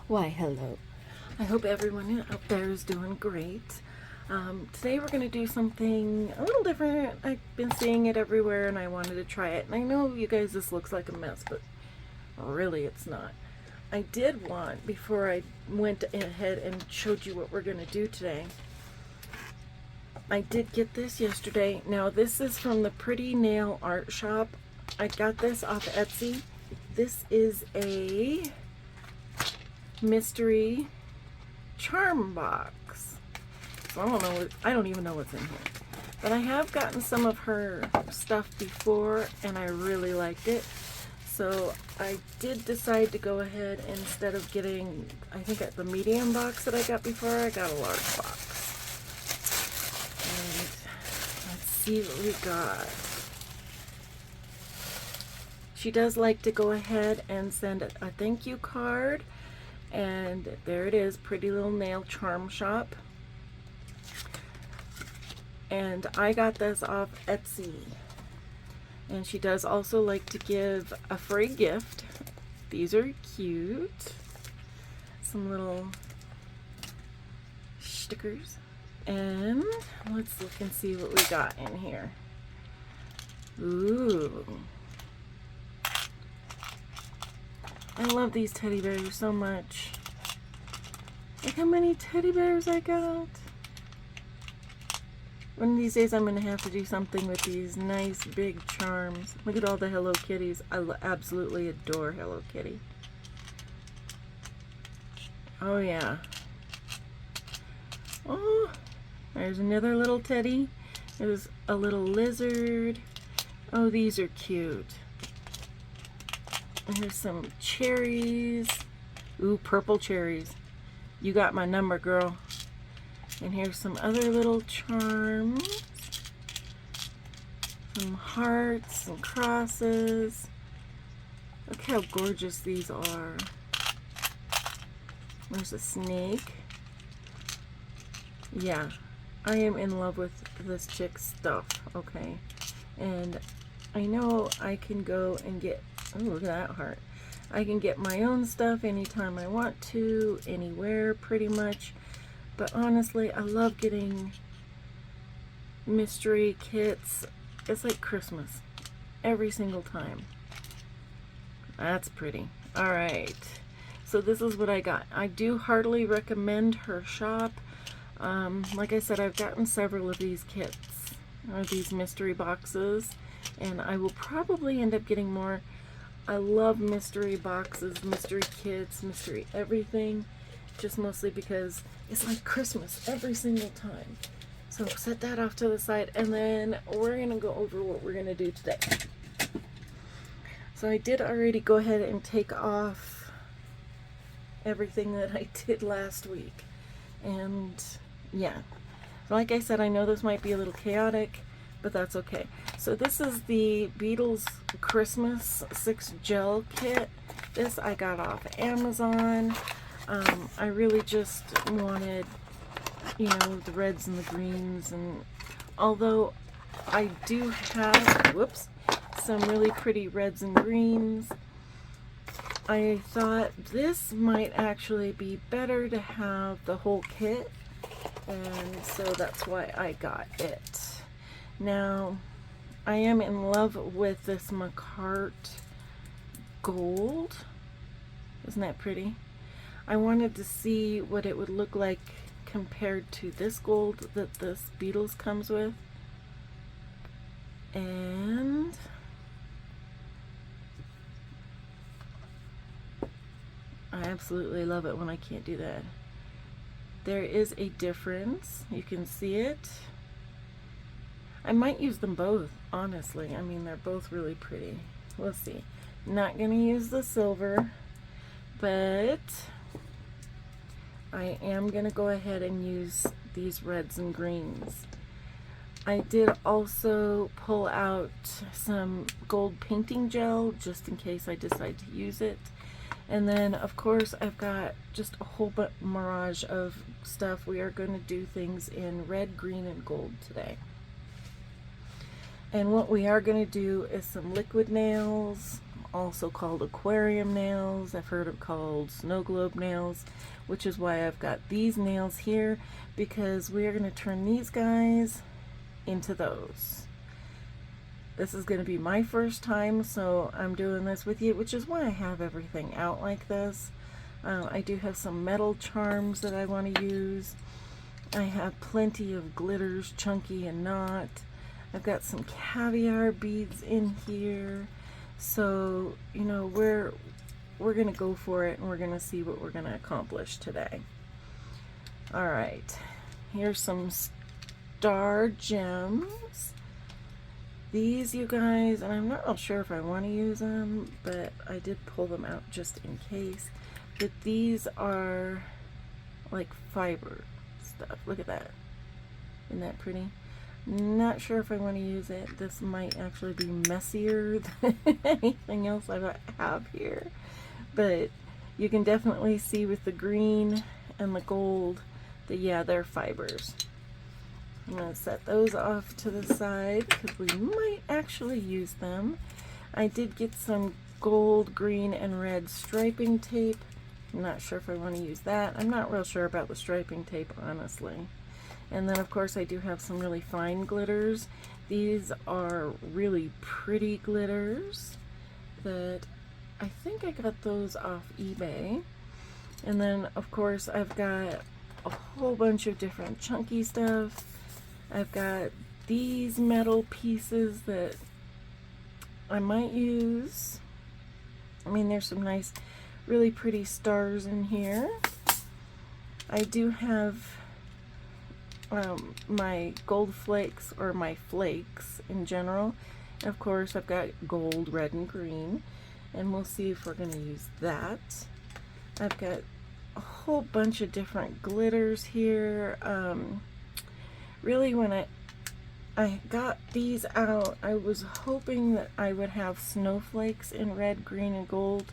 Why, hello. I hope everyone out there is doing great. Today we're going to do something a little different. I've been seeing it everywhere and I wanted to try it. And I know you guys, this looks like a mess, but really it's not. I did want, before I went ahead and showed you what we're going to do today, I did get this yesterday. Now this is from the Pretty Nail Art Shop. I got this off Etsy. This is a mystery charm box. So I don't even know what's in here. But I have gotten some of her stuff before and I really liked it. So I did decide to go ahead, instead of getting, I think at the medium box that I got before, I got a large box. And let's see what we got. She does like to go ahead and send a thank you card. And there it is, Pretty Little Nail Charm Shop. And I got this off Etsy. And she does also like to give a free gift. These are cute. Some little stickers. And let's look and see what we got in here. Ooh. I love these teddy bears so much. Look how many teddy bears I got. One of these days I'm going to have to do something with these nice big charms. Look at all the Hello Kitties. I absolutely adore Hello Kitty. Oh yeah. Oh, there's another little teddy. There's a little lizard. Oh, these are cute. And here's some cherries. Ooh, purple cherries. You got my number, girl. And here's some other little charms. Some hearts and crosses. Look how gorgeous these are. There's a snake. Yeah, I am in love with this chick's stuff, okay? And I know I can go and get, oh, look at that heart. I can get my own stuff anytime I want to, anywhere pretty much. But honestly, I love getting mystery kits. It's like Christmas every single time. That's pretty. All right. So this is what I got. I do heartily recommend her shop. Like I said, I've gotten several of these kits, or these mystery boxes, and I will probably end up getting more. I love mystery boxes, mystery kits, mystery everything, just mostly because it's like Christmas every single time. So set that off to the side, and then we're going to go over what we're going to do today. So I did already go ahead and take off everything that I did last week. And yeah, like I said, I know this might be a little chaotic, but that's okay. So this is the Beetles Christmas 6 gel kit. This I got off Amazon. I really just wanted, you know, the reds and the greens, and although I do have, whoops, some really pretty reds and greens, I thought this might actually be better to have the whole kit, and so that's why I got it. Now, I am in love with this Macart gold. Isn't that pretty? I wanted to see what it would look like compared to this gold that this Beetles comes with. And I absolutely love it when I can't do that. There is a difference. You can see it. I might use them both, honestly. I mean, they're both really pretty. We'll see. Not going to use the silver, but I am going to go ahead and use these reds and greens. I did also pull out some gold painting gel just in case I decide to use it. And then, of course, I've got just a whole barrage of stuff. We are going to do things in red, green, and gold today. And what we are going to do is some liquid nails, also called aquarium nails. I've heard it called snow globe nails, which is why I've got these nails here, because we are going to turn these guys into those. This is going to be my first time, so I'm doing this with you, which is why I have everything out like this. I do have some metal charms that I want to use. I have plenty of glitters, chunky and not. I've got some caviar beads in here. So, you know, we're going to go for it, and we're going to see what we're going to accomplish today. All right, here's some star gems. These, you guys, and I'm not real sure if I want to use them, but I did pull them out just in case. But these are like fiber stuff. Look at that. Isn't that pretty? Not sure if I want to use it. This might actually be messier than anything else I have here. But you can definitely see with the green and the gold that, yeah, they're fibers. I'm going to set those off to the side because we might actually use them. I did get some gold, green, and red striping tape. I'm not sure if I want to use that. I'm not real sure about the striping tape, honestly. And then, of course, I do have some really fine glitters. These are really pretty glitters that I think I got those off eBay. And then, of course, I've got a whole bunch of different chunky stuff. I've got these metal pieces that I might use. I mean, there's some nice, really pretty stars in here. I do have my gold flakes, or my flakes in general. And of course, I've got gold, red, and green. And we'll see if we're going to use that. I've got a whole bunch of different glitters here. Really, when I got these out, I was hoping that I would have snowflakes in red, green, and gold,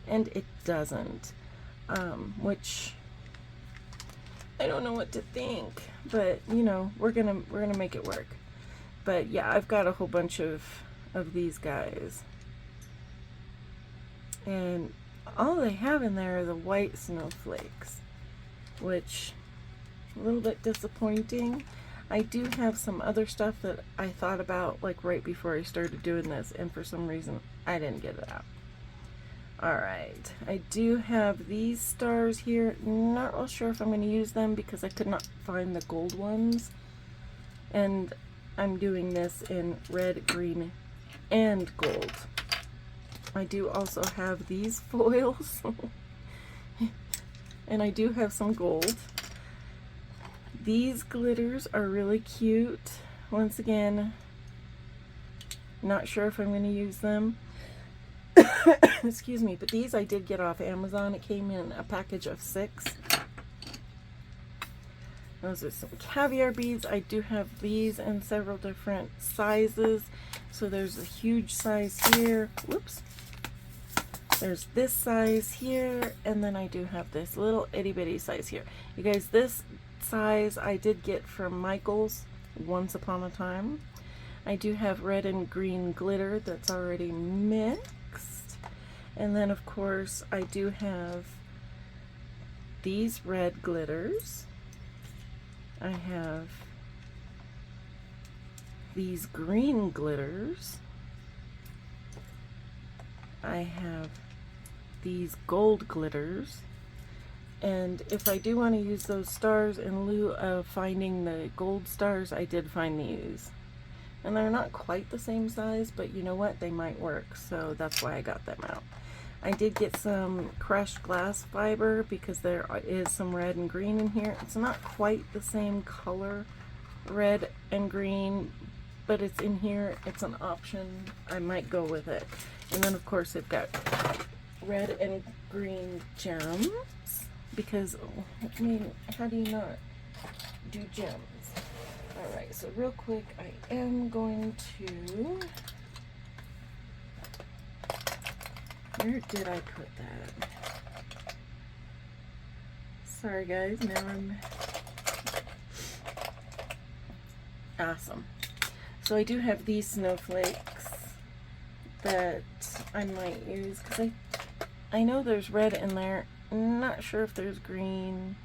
and it doesn't, which I don't know what to think, but you know, we're gonna make it work. But yeah, I've got a whole bunch of these guys, and all they have in there are the white snowflakes, which a little bit disappointing. I do have some other stuff that I thought about like right before I started doing this, and for some reason I didn't get it out. Alright, I do have these stars here. Not real sure if I'm going to use them because I could not find the gold ones. And I'm doing this in red, green, and gold. I do also have these foils. And I do have some gold. These glitters are really cute. Once again, not sure if I'm going to use them. Excuse me, but these I did get off Amazon. It came in a package of 6. Those are some caviar beads. I do have these in several different sizes. So there's a huge size here. Whoops. There's this size here, and then I do have this little itty bitty size here. You guys, this size I did get from Michaels once upon a time. I do have red and green glitter that's already mixed. And then, of course, I do have these red glitters. I have these green glitters. I have these gold glitters. And if I do want to use those stars in lieu of finding the gold stars, I did find these. And they're not quite the same size, but you know what? They might work, so that's why I got them out. I did get some crushed glass fiber because there is some red and green in here. It's not quite the same color, red and green, but it's in here. It's an option. I might go with it. And then, of course, I've got red and green gems because, I mean, how do you not do gems? Alright, so real quick, I am going to... Where did I put that? Sorry guys, now I'm... Awesome. So I do have these snowflakes that I might use, because I know there's red in there. I'm not sure if there's green.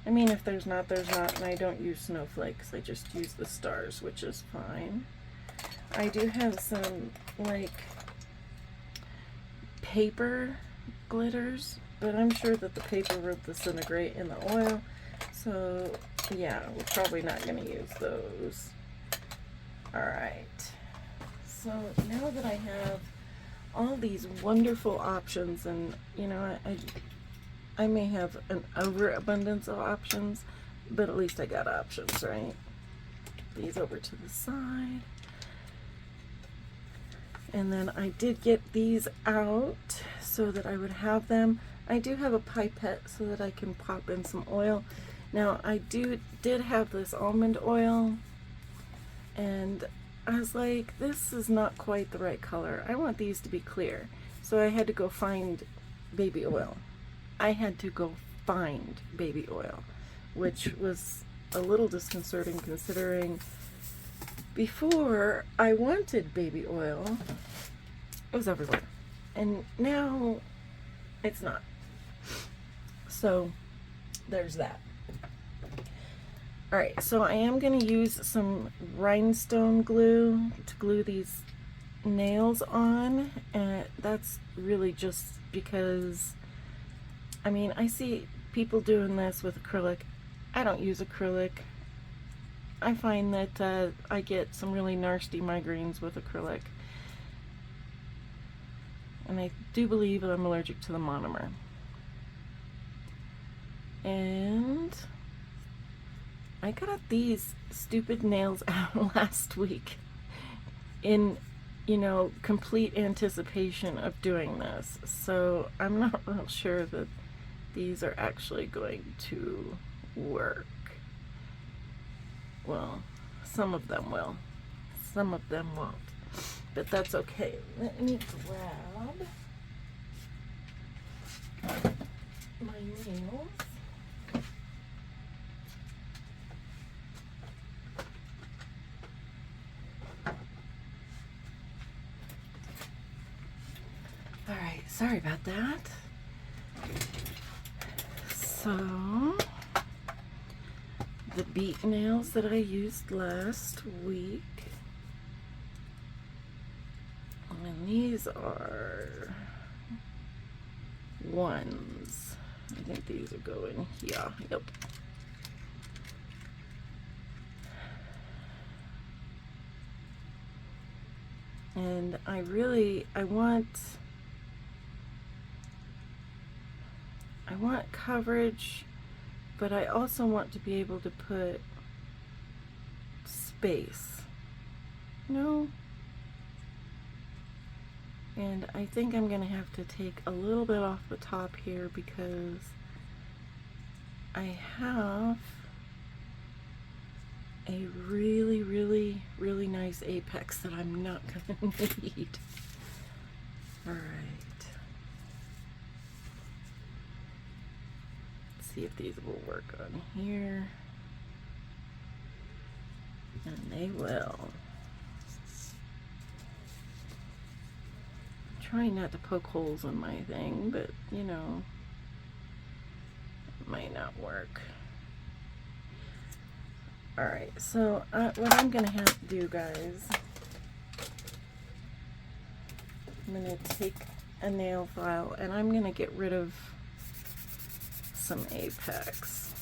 I mean, if there's not, there's not, and I don't use snowflakes. I just use the stars, which is fine. I do have some, like, paper glitters, but I'm sure that the paper will disintegrate in the oil, so yeah, we're probably not going to use those. Alright, so now that I have all these wonderful options, and you know, I may have an overabundance of options, but at least I got options, right? These over to the side. And then I did get these out so that I would have them. I do have a pipette so that I can pop in some oil. Now I did have this almond oil, and I was like, this is not quite the right color. I want these to be clear. So I had to go find baby oil. I had to go find baby oil, which was a little disconcerting considering before I wanted baby oil, it was everywhere. And now it's not. So there's that. Alright, so I am going to use some rhinestone glue to glue these nails on. And that's really just because, I mean, I see people doing this with acrylic. I don't use acrylic. I find that I get some really nasty migraines with acrylic. And I do believe that I'm allergic to the monomer. And I got these stupid nails out last week in, you know, complete anticipation of doing this. So I'm not real sure that these are actually going to work. Well, some of them will. Some of them won't. But that's okay. Let me grab my nails. Alright, sorry about that. So, the beak nails that I used last week. And these are ones. I think these are going here. Yep. And I want coverage, but I also want to be able to put space. No? And I think I'm gonna have to take a little bit off the top here because I have a really, really, really nice apex that I'm not gonna need. Alright. Let's see if these will work on here. And they will. Trying not to poke holes in my thing, but you know, it might not work. Alright, so what I'm gonna have to do, guys, I'm gonna take a nail file and I'm gonna get rid of some apex.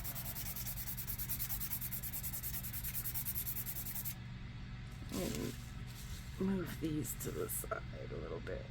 And move these to the side a little bit.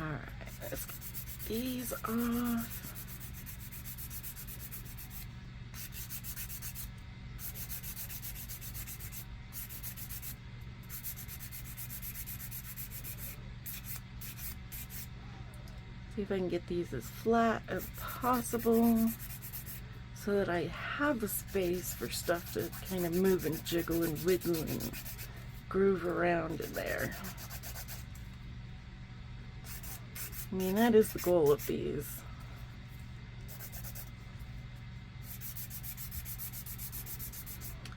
Alright, let's get these off. See if I can get these as flat as possible so that I have the space for stuff to kind of move and jiggle and wiggle and groove around in there. I mean, that is the goal of these.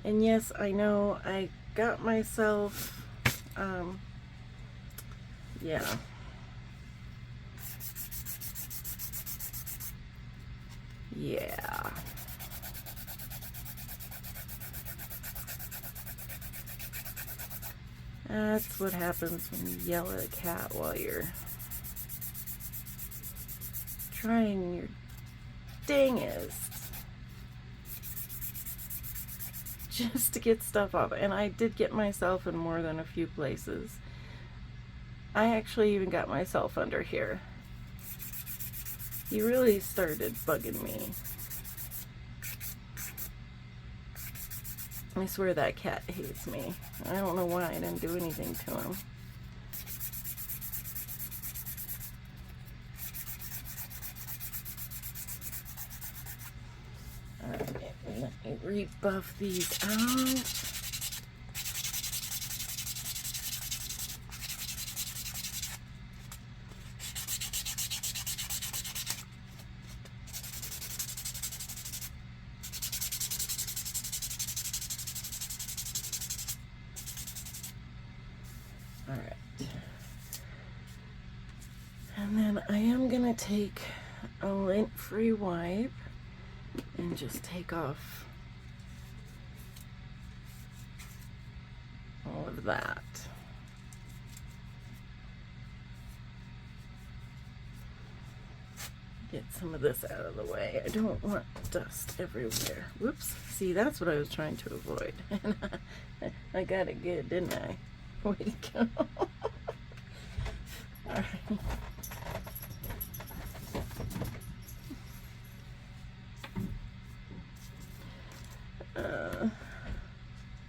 And yes, I know I got myself, yeah. Yeah. That's what happens when you yell at a cat while you're trying your dangest just to get stuff off. And I did get myself in more than a few places. I actually even got myself under here. He really started bugging me. I swear that cat hates me. I don't know why I didn't do anything to him. Alright, let me rebuff these out. Alright. And then I am going to take a lint-free wipe and just take off all of that. Get some of this out of the way. I don't want dust everywhere. Whoops. See, that's what I was trying to avoid. And I got it good, didn't I? Way to go. All right.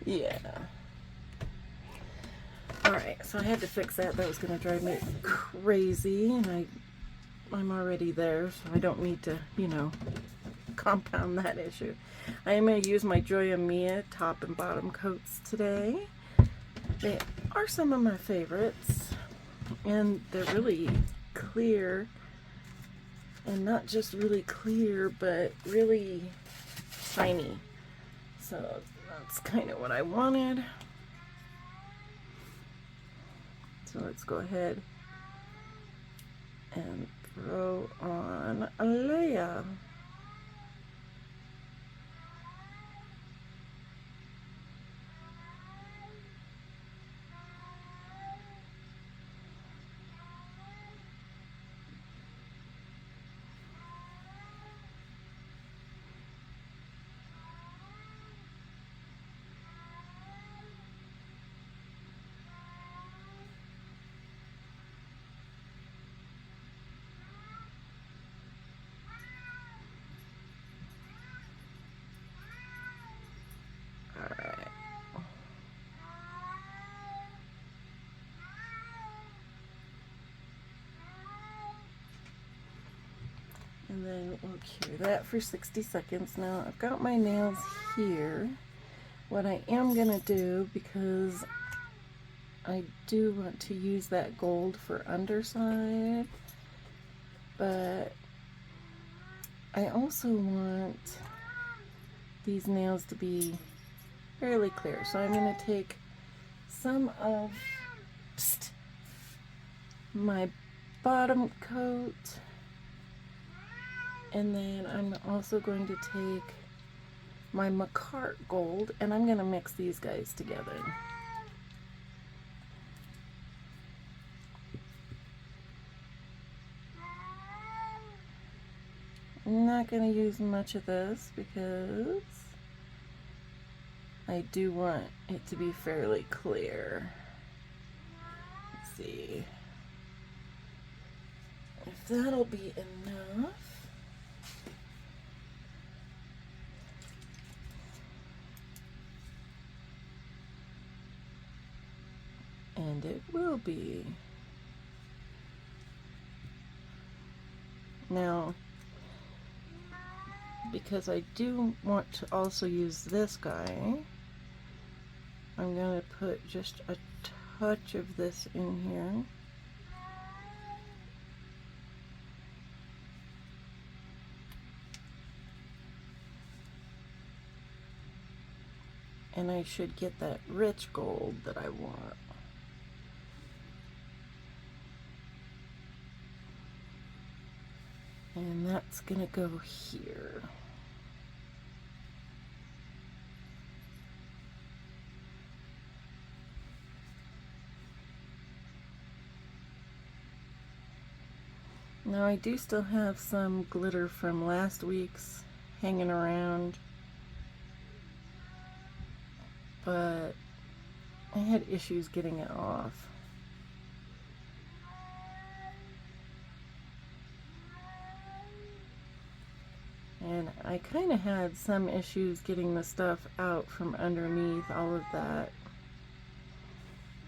Yeah. Alright, so I had to fix that. That was going to drive me crazy, and I'm already there, so I don't need to, you know, compound that issue. I am going to use my Joya Mia top and bottom coats today. They are some of my favorites, and they're really clear, and not just really clear, but really shiny. So that's kind of what I wanted. So let's go ahead and throw on a layer. And then we'll cure that for 60 seconds. Now I've got my nails here. What I am going to do, because I do want to use that gold for underside, but I also want these nails to be fairly clear. So I'm going to take some of my bottom coat, and then I'm also going to take my Macart gold, and I'm going to mix these guys together. I'm not going to use much of this because I do want it to be fairly clear. Let's see if that'll be enough. And it will be. Now, because I do want to also use this guy, I'm going to put just a touch of this in here. And I should get that rich gold that I want. And that's gonna go here. Now I do still have some glitter from last week's hanging around, but I had issues getting it off. And I kind of had some issues getting the stuff out from underneath all of that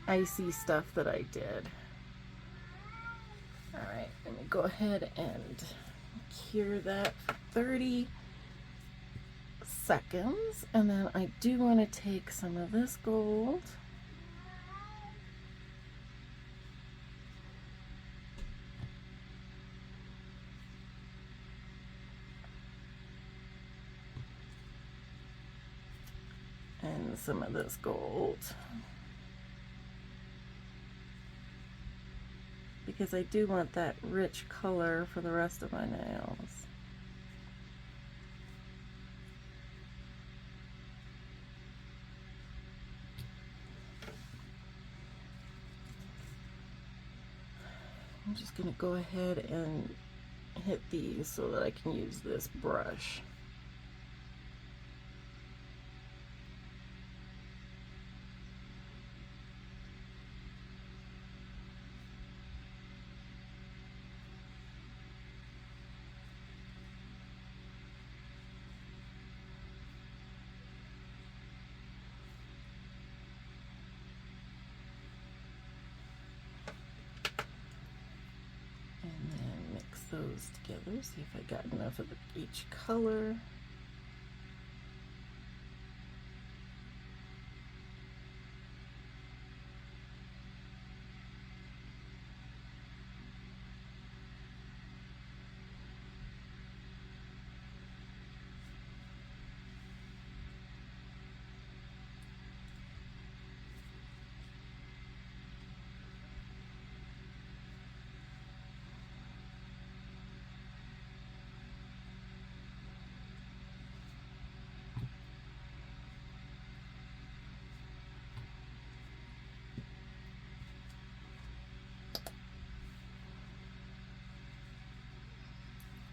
icy stuff that I did. Alright, let me go ahead and cure that for 30 seconds. And then I do want to take some of this gold. And some of this gold. Because I do want that rich color for the rest of my nails. I'm just going to go ahead and hit these so that I can use this brush. Those together, see if I got enough of each color.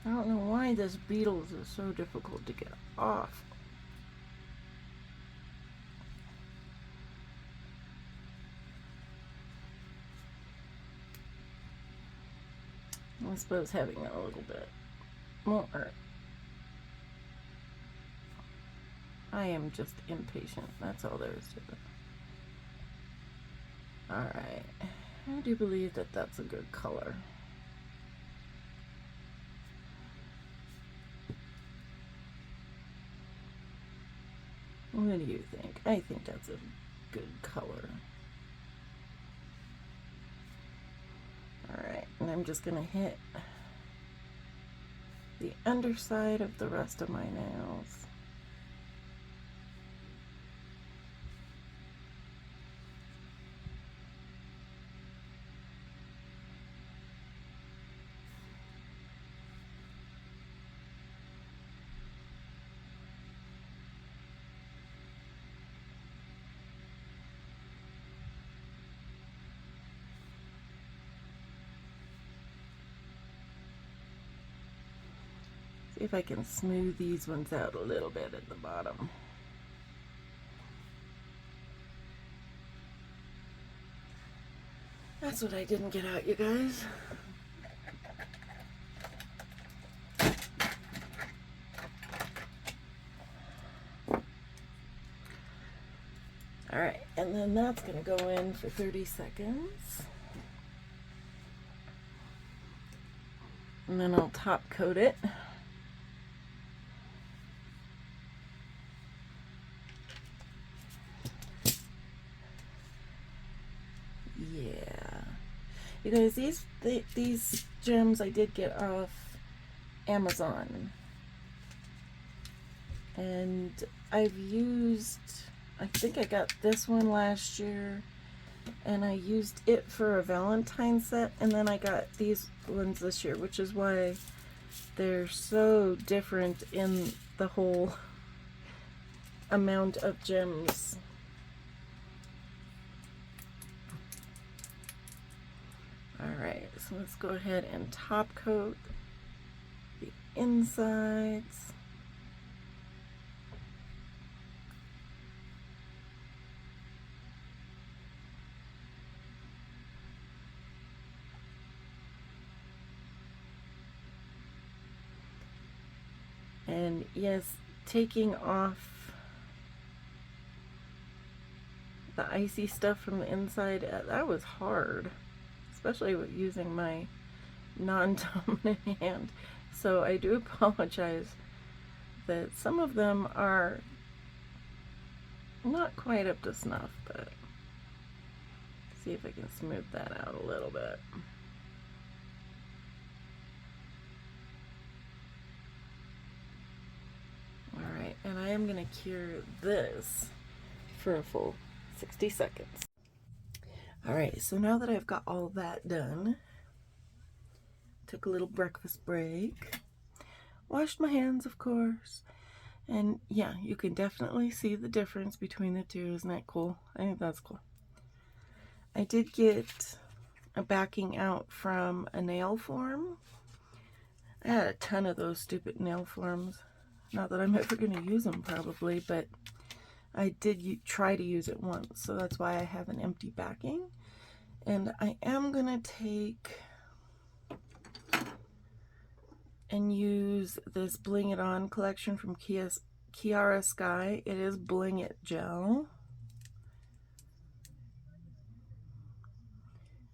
I don't know why this beetles is so difficult to get off. I suppose having a little bit more. I am just impatient. That's all there is to it. Alright. I do believe that that's a good color. What do you think? I think that's a good color. Alright, and I'm just going to hit the underside of the rest of my nails. See if I can smooth these ones out a little bit at the bottom. That's what I didn't get out, you guys. Alright, and then that's going to go in for 30 seconds. And then I'll top coat it. Yeah. You guys, these gems I did get off Amazon. And I've used, I think I got this one last year, and I used it for a Valentine set, and then I got these ones this year, which is why they're so different in the whole amount of gems. Alright, so let's go ahead and top coat the insides. And yes, taking off the icy stuff from the inside, that was hard, especially with using my non-dominant hand. So I do apologize that some of them are not quite up to snuff, but see if I can smooth that out a little bit. Alright, and I am going to cure this for a full 60 seconds. Alright, so now that I've got all that done, took a little breakfast break, washed my hands, of course, and yeah, you can definitely see the difference between the two. Isn't that cool? I think that's cool. I did get a backing out from a nail form. I had a ton of those stupid nail forms. Not that I'm ever going to use them probably, but I did try to use it once, so that's why I have an empty backing. And I am going to take and use this Bling It On collection from Kiara Sky. It is Bling It Gel.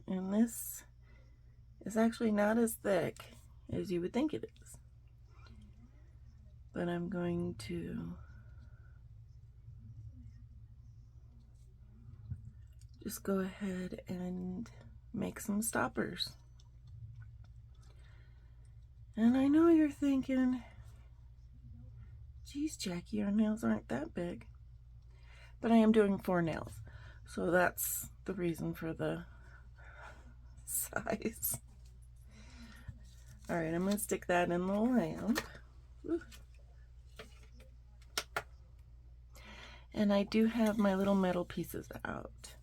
And this is actually not as thick as you would think it is. But I'm going to just go ahead and make some stoppers. And I know you're thinking, geez, Jackie, your nails aren't that big. But I am doing 4 nails, so that's the reason for the size. Alright, I'm going to stick that in the lamp. Ooh. And I do have my little metal pieces out.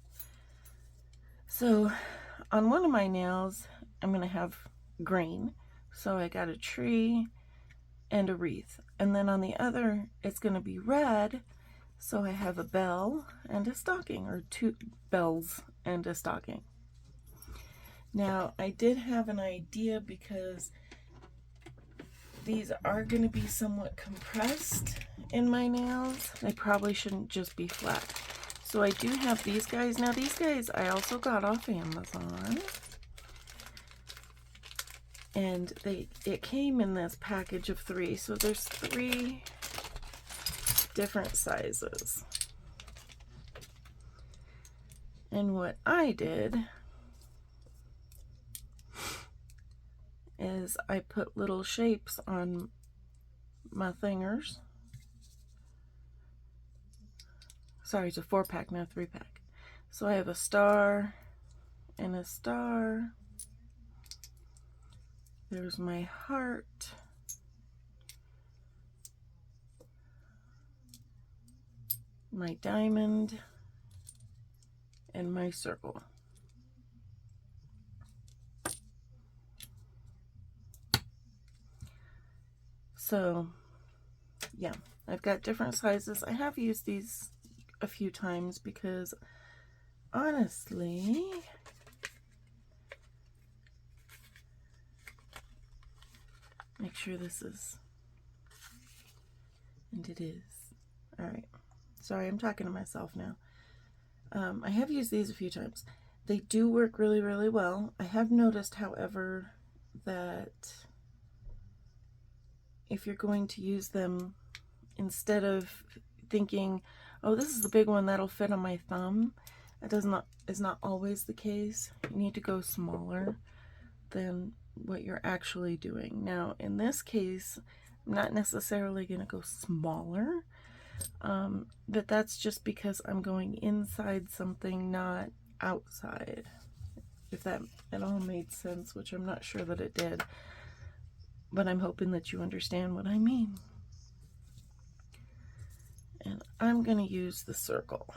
So on one of my nails, I'm going to have green. So I got a tree and a wreath. And then on the other, it's going to be red. So I have a bell and a stocking, or 2 bells and a stocking. Now, I did have an idea because these are going to be somewhat compressed in my nails. They probably shouldn't just be flat. So I do have these guys. Now, these guys I also got off Amazon. And it came in this package of 3. So there's 3 different sizes. And what I did is I put little shapes on my fingers. Sorry, it's a 4-pack, not a 3-pack. So I have a star and a star. There's my heart. My diamond. And my circle. So, yeah, I've got different sizes. I have used these a few times because, honestly, make sure this is, and it is. All right. Sorry, I'm talking to myself now. I have used these a few times. They do work really, really well. I have noticed, however, that if you're going to use them, instead of thinking, oh, this is the big one that'll fit on my thumb, that is not always the case. You need to go smaller than what you're actually doing. Now, in this case, I'm not necessarily going to go smaller, but that's just because I'm going inside something, not outside. If that at all made sense, which I'm not sure that it did, but I'm hoping that you understand what I mean. And I'm going to use the circle.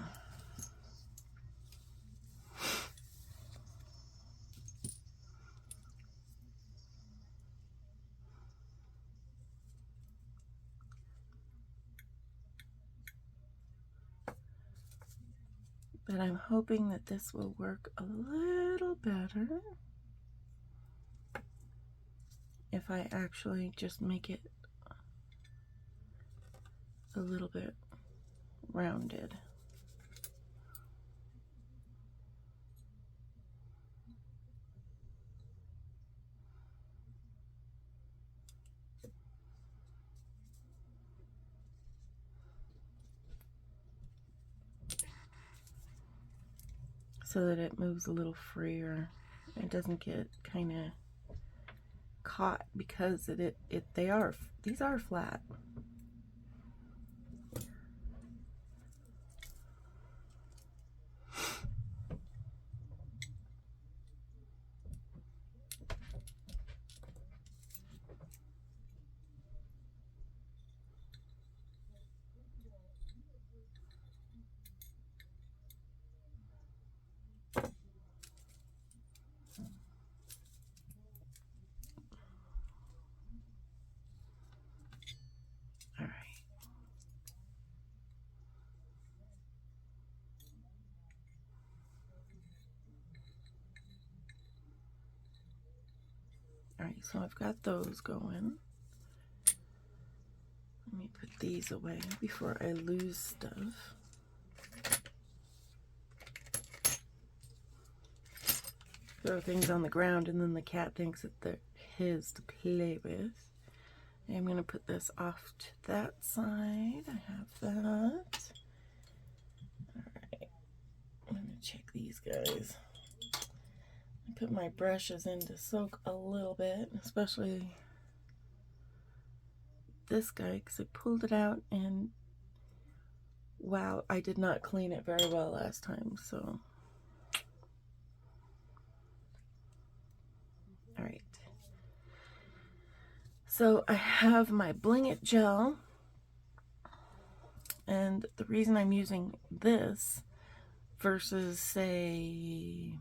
But I'm hoping that this will work a little better if I actually just make it a little bit rounded. So that it moves a little freer. It doesn't get kind of caught because these are flat. All right. All right, so I've got those going. Let me put these away before I lose stuff. Throw things on the ground and then the cat thinks that they're his to play with. I'm going to put this off to that side. I have that. Alright, I'm going to check these guys. I put my brushes in to soak a little bit, especially this guy, because I pulled it out and wow, I did not clean it very well last time, so. Alright. So I have my Bling It gel, and the reason I'm using this versus, say,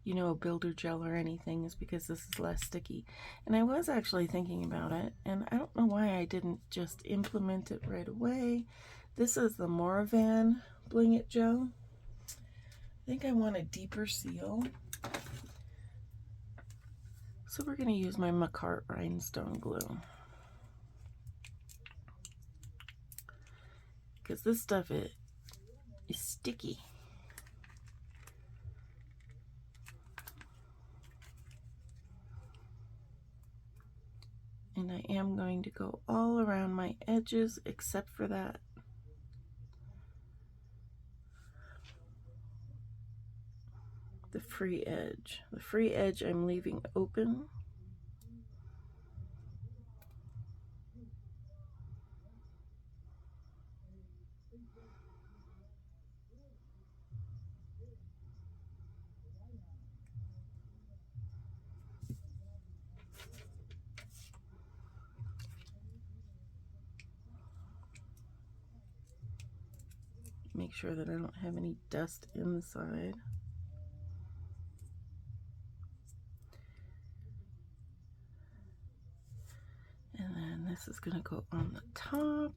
you know, a builder gel or anything is because this is less sticky. And I was actually thinking about it, and I don't know why I didn't just implement it right away. This is the Moravan Bling It gel. I think I want a deeper seal. So we're going to use my Macart Rhinestone Glue. Because this stuff is sticky. And I am going to go all around my edges except for that. The free edge. The free edge I'm leaving open. Make sure that I don't have any dust inside. And then this is going to go on the top.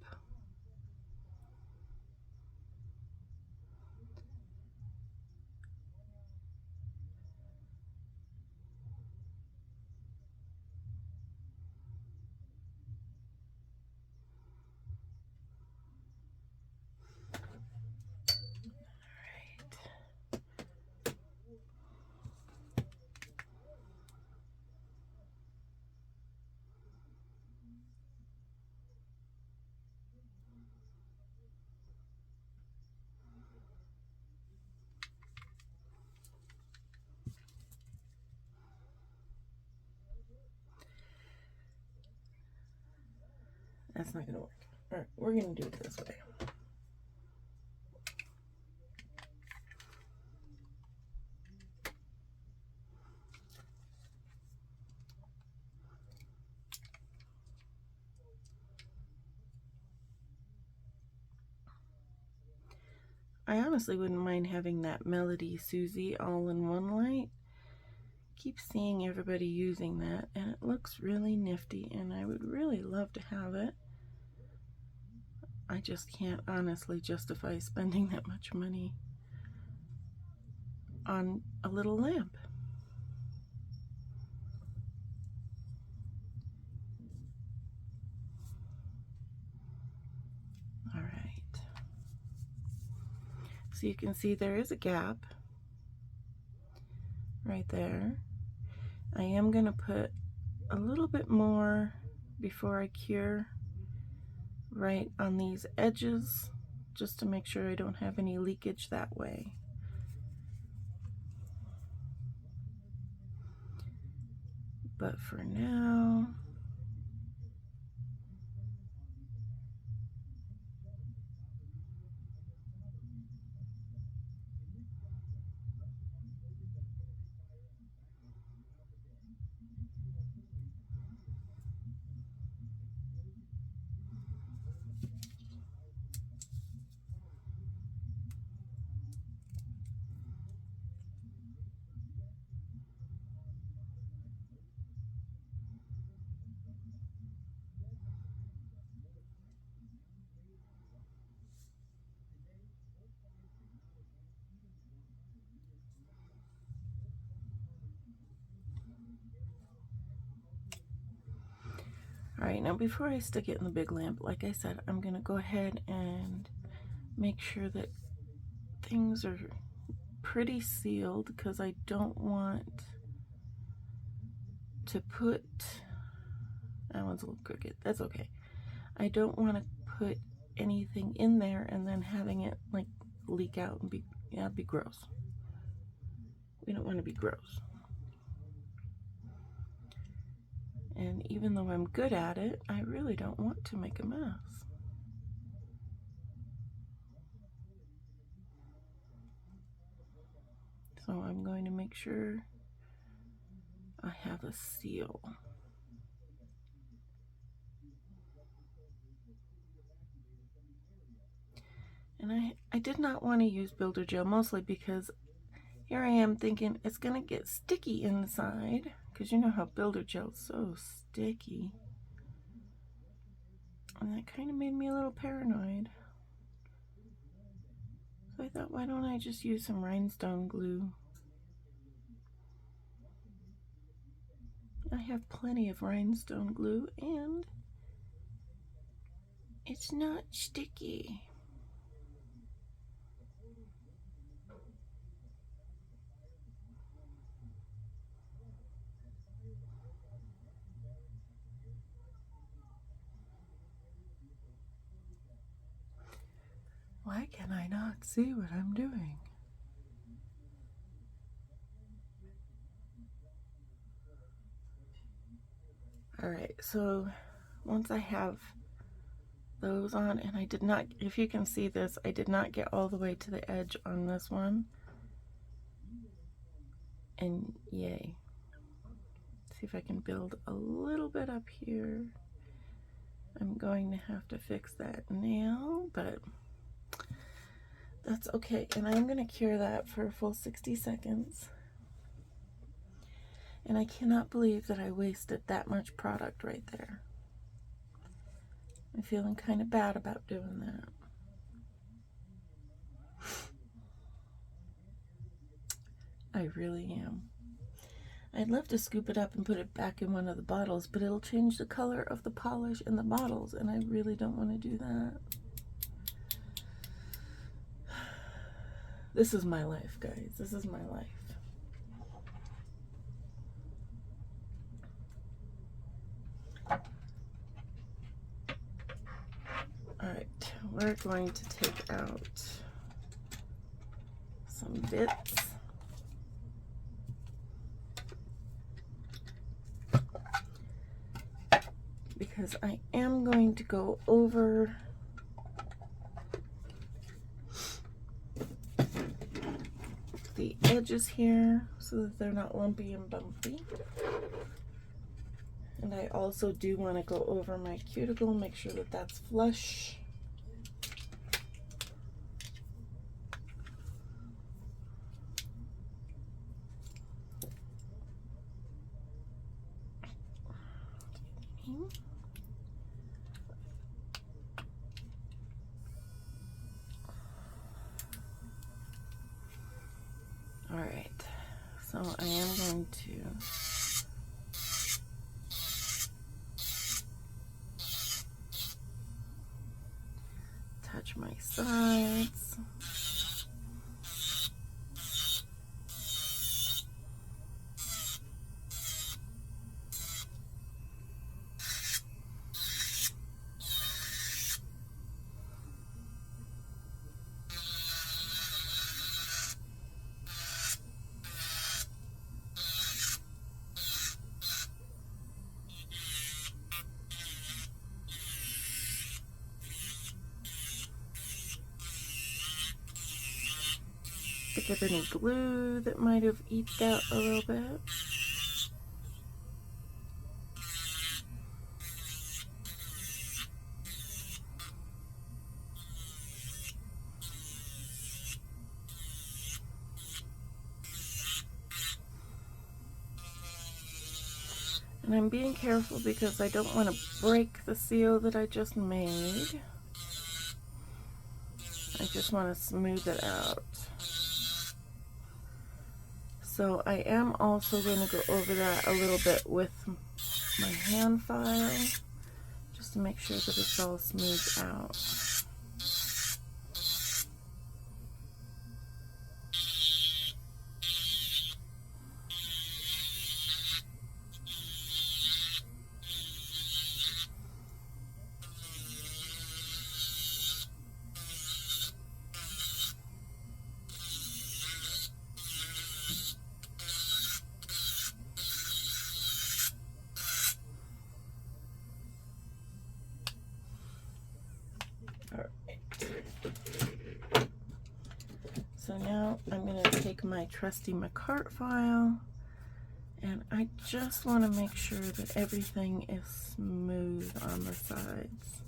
That's not gonna work. All right, we're gonna do it this way. I honestly wouldn't mind having that Melody Susie all in one light. Keep seeing everybody using that, and it looks really nifty, and I would really love to have it. I just can't honestly justify spending that much money on a little lamp. All right. So you can see there is a gap right there. I am going to put a little bit more before I cure right on these edges, just to make sure I don't have any leakage that way. But for now, all right, now before I stick it in the big lamp, like I said, I'm gonna go ahead and make sure that things are pretty sealed, because I don't want to put, that one's a little crooked, that's okay. I don't want to put anything in there and then having it like leak out and be, yeah, be gross. We don't want to be gross. And even though I'm good at it, I really don't want to make a mess. So I'm going to make sure I have a seal. And I did not want to use Builder Gel, mostly because here I am thinking it's going to get sticky inside, because you know how Builder Gel is so sticky. And that kind of made me a little paranoid. So I thought, why don't I just use some rhinestone glue? I have plenty of rhinestone glue, and it's not sticky. Why can I not see what I'm doing? Alright, so once I have those on, and I did not, if you can see this, I did not get all the way to the edge on this one. And yay. See if I can build a little bit up here. I'm going to have to fix that now, but that's okay. And I'm going to cure that for a full 60 seconds. And I cannot believe that I wasted that much product right there. I'm feeling kind of bad about doing that. I really am. I'd love to scoop it up and put it back in one of the bottles, but it'll change the color of the polish in the bottles, and I really don't want to do that. This is my life, guys. This is my life. Alright, we're going to take out some bits. because I am going to go over the edges here so that they're not lumpy and bumpy. And I also do want to go over my cuticle, make sure that that's flush. All right, so I am going to touch my sides. Pick up any glue that might have eked out a little bit. And I'm being careful because I don't want to break the seal that I just made. I just want to smooth it out. So I am also going to go over that a little bit with my hand file, just to make sure that it's all smoothed out. So now I'm going to take my trusty McCart file, and I just want to make sure that everything is smooth on the sides.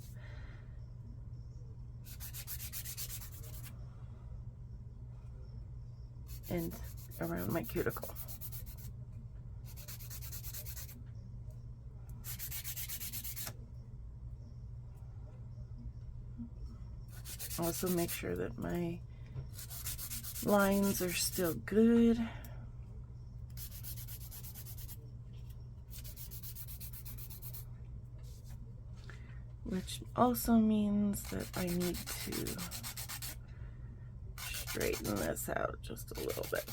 And around my cuticle. Also make sure that my lines are still good. Which also means that I need to straighten this out just a little bit.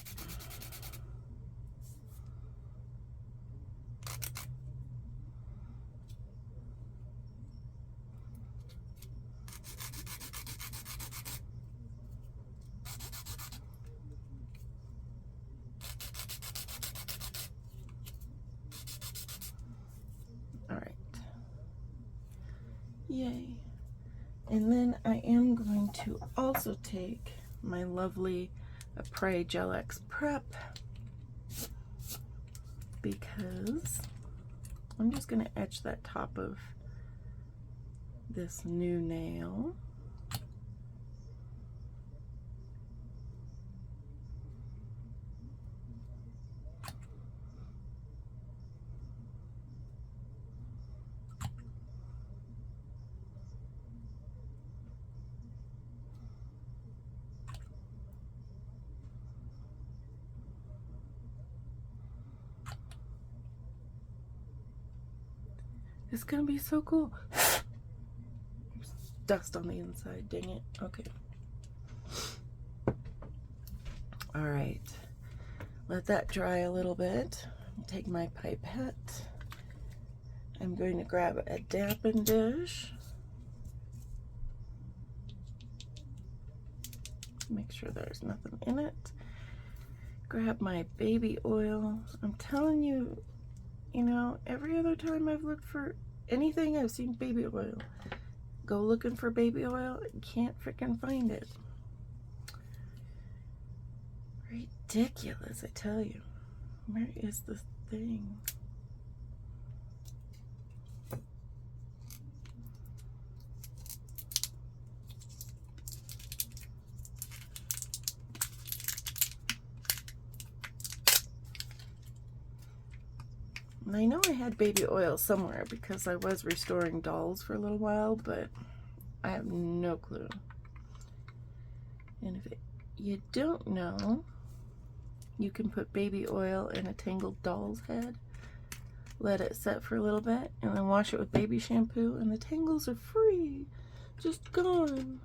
Yay. And then I am going to also take my lovely Apres Gel X Prep, because I'm just going to etch that top of this new nail. It's gonna be so cool. Dust on the inside, dang it. Okay. All right, let that dry a little bit. Take my pipette. I'm going to grab a dampen dish. Make sure there's nothing in it. Grab my baby oil. I'm telling you, you know, every other time I've looked for anything, I've seen baby oil. Go looking for baby oil, can't freaking find it. Ridiculous, I tell you. Where is this thing? And I know I had baby oil somewhere because I was restoring dolls for a little while, but I have no clue. And if you don't know, you can put baby oil in a tangled doll's head, let it set for a little bit, and then wash it with baby shampoo, and the tangles are free, just gone.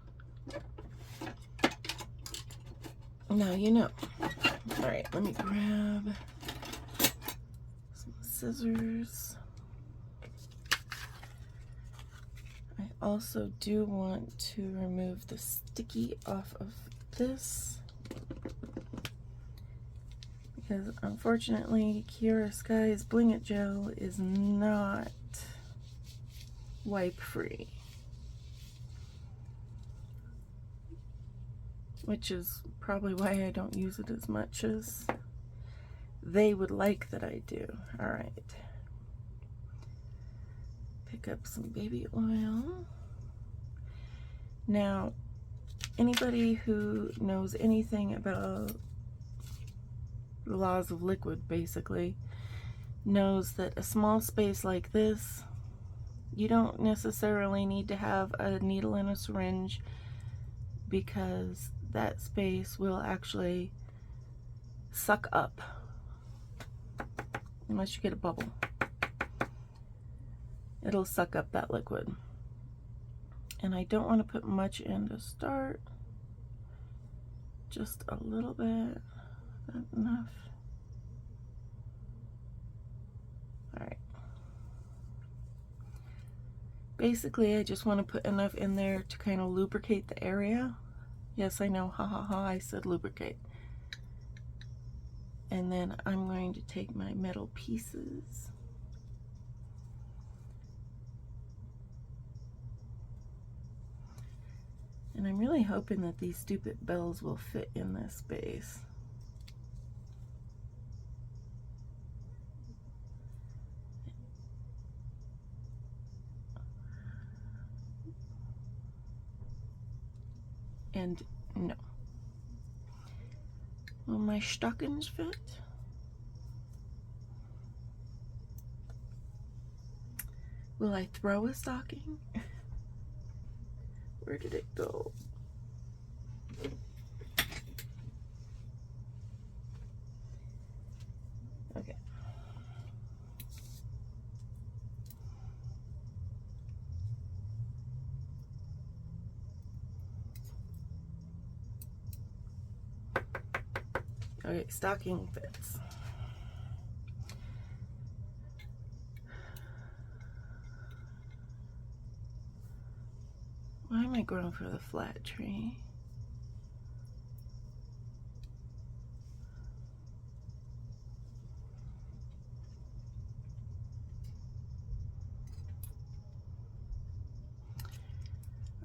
Now you know. All right, let me grab some scissors. I also do want to remove the sticky off of this, because unfortunately Kiara Sky's Bling It Gel is not wipe free, which is probably why I don't use it as much as they would like that I do. All right, pick up some baby oil. Now, anybody who knows anything about the laws of liquid basically knows that a small space like this, you don't necessarily need to have a needle and a syringe, because that space will actually suck up, unless you get a bubble. It'll suck up that liquid. And I don't want to put much in to start, just a little bit. Not enough. All right. Basically, I just want to put enough in there to kind of lubricate the area. Yes, I know, ha ha ha, I said lubricate. And then I'm going to take my metal pieces. And I'm really hoping that these stupid bells will fit in this space. And no. Will my stockings fit? Will I throw a stocking? Where did it go? Okay. Okay, stocking fits. Why am I going for the flat tree?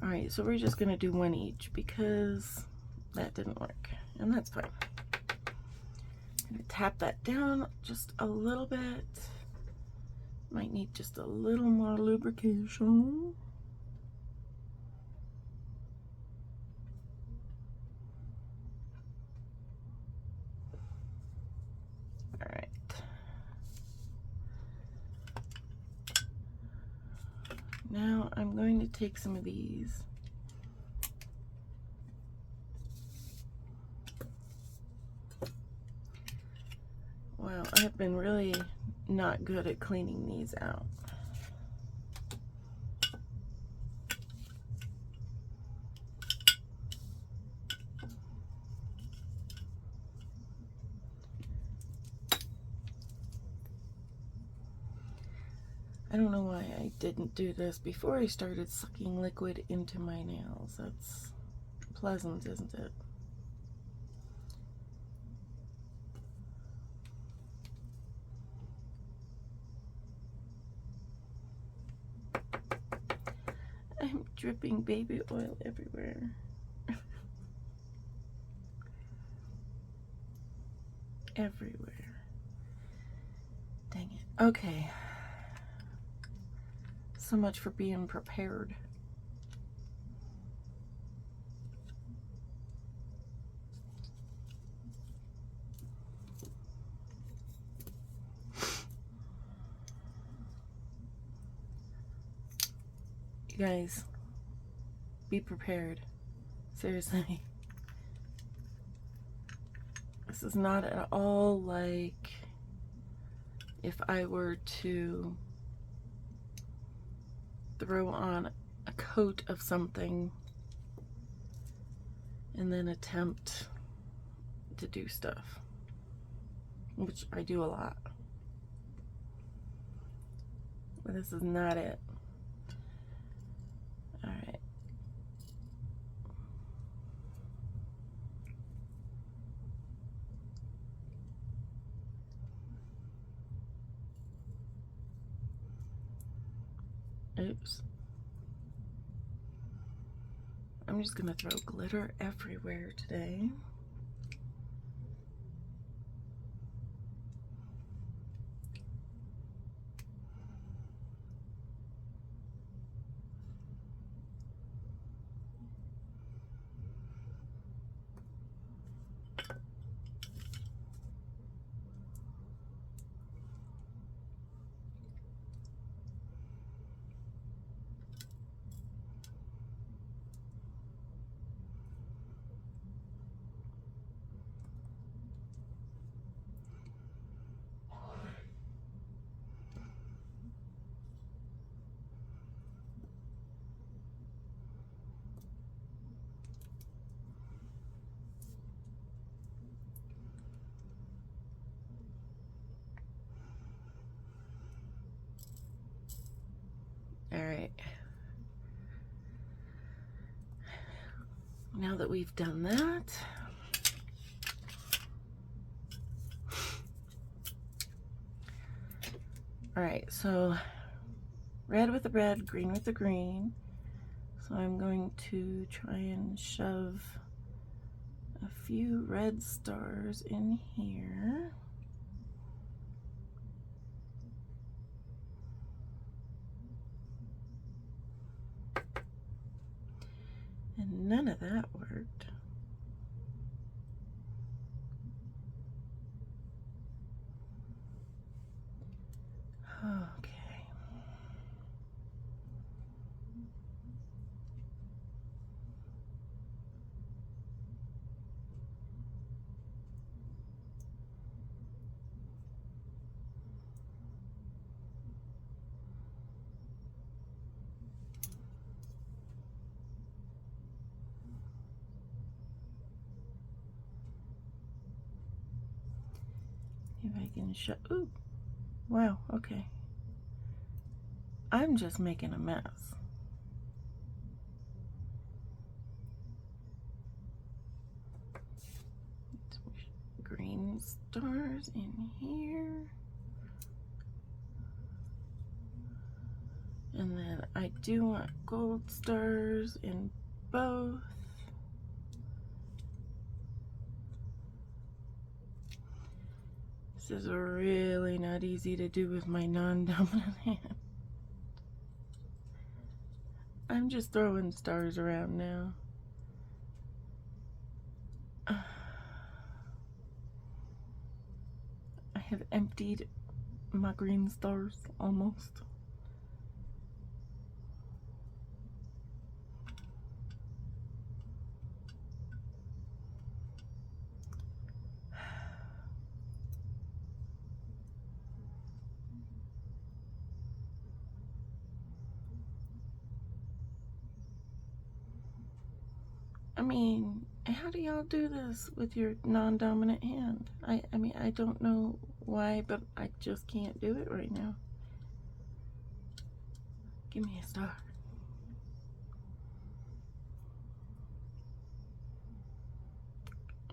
All right, so we're just gonna do one each because that didn't work, and that's fine. I'm gonna tap that down just a little bit. Might need just a little more lubrication. All right. Now I'm going to take some of these. Wow, I've been really not good at cleaning these out. I don't know why I didn't do this before I started sucking liquid into my nails. That's pleasant, isn't it? dripping baby oil everywhere. Everywhere. Dang it. Okay. So much for being prepared. You guys, be prepared. Seriously. This is not at all like if I were to throw on a coat of something and then attempt to do stuff, which I do a lot. But this is not it. All right. Oops. I'm just gonna throw glitter everywhere today. All right. Now that we've done that, all right, so red with the red, green with the green. So I'm going to try and shove a few red stars in here. And none of that worked. Okay. If I can show, ooh, wow, okay. I'm just making a mess. Green stars in here. And then I do want gold stars in both. This is really not easy to do with my non-dominant hand. I'm just throwing stars around now. I have emptied my green stars almost. I mean, how do y'all do this with your non-dominant hand? I mean, I don't know why, but I just can't do it right now. Give me a star.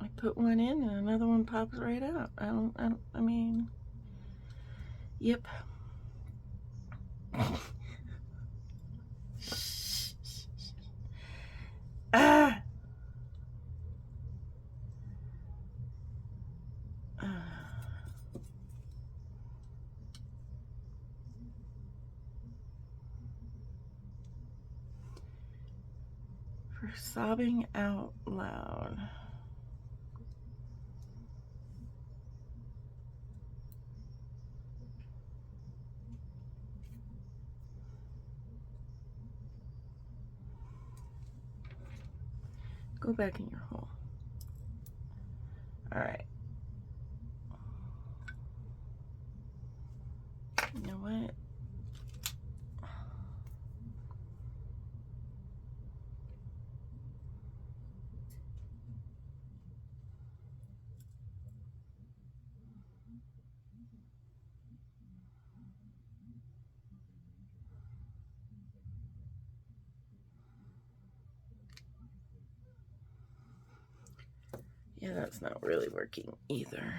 I put one in and another one pops right out. I mean, yep. Ah! For sobbing out loud. Go back in your hole. All right. You know what? Yeah, that's not really working either.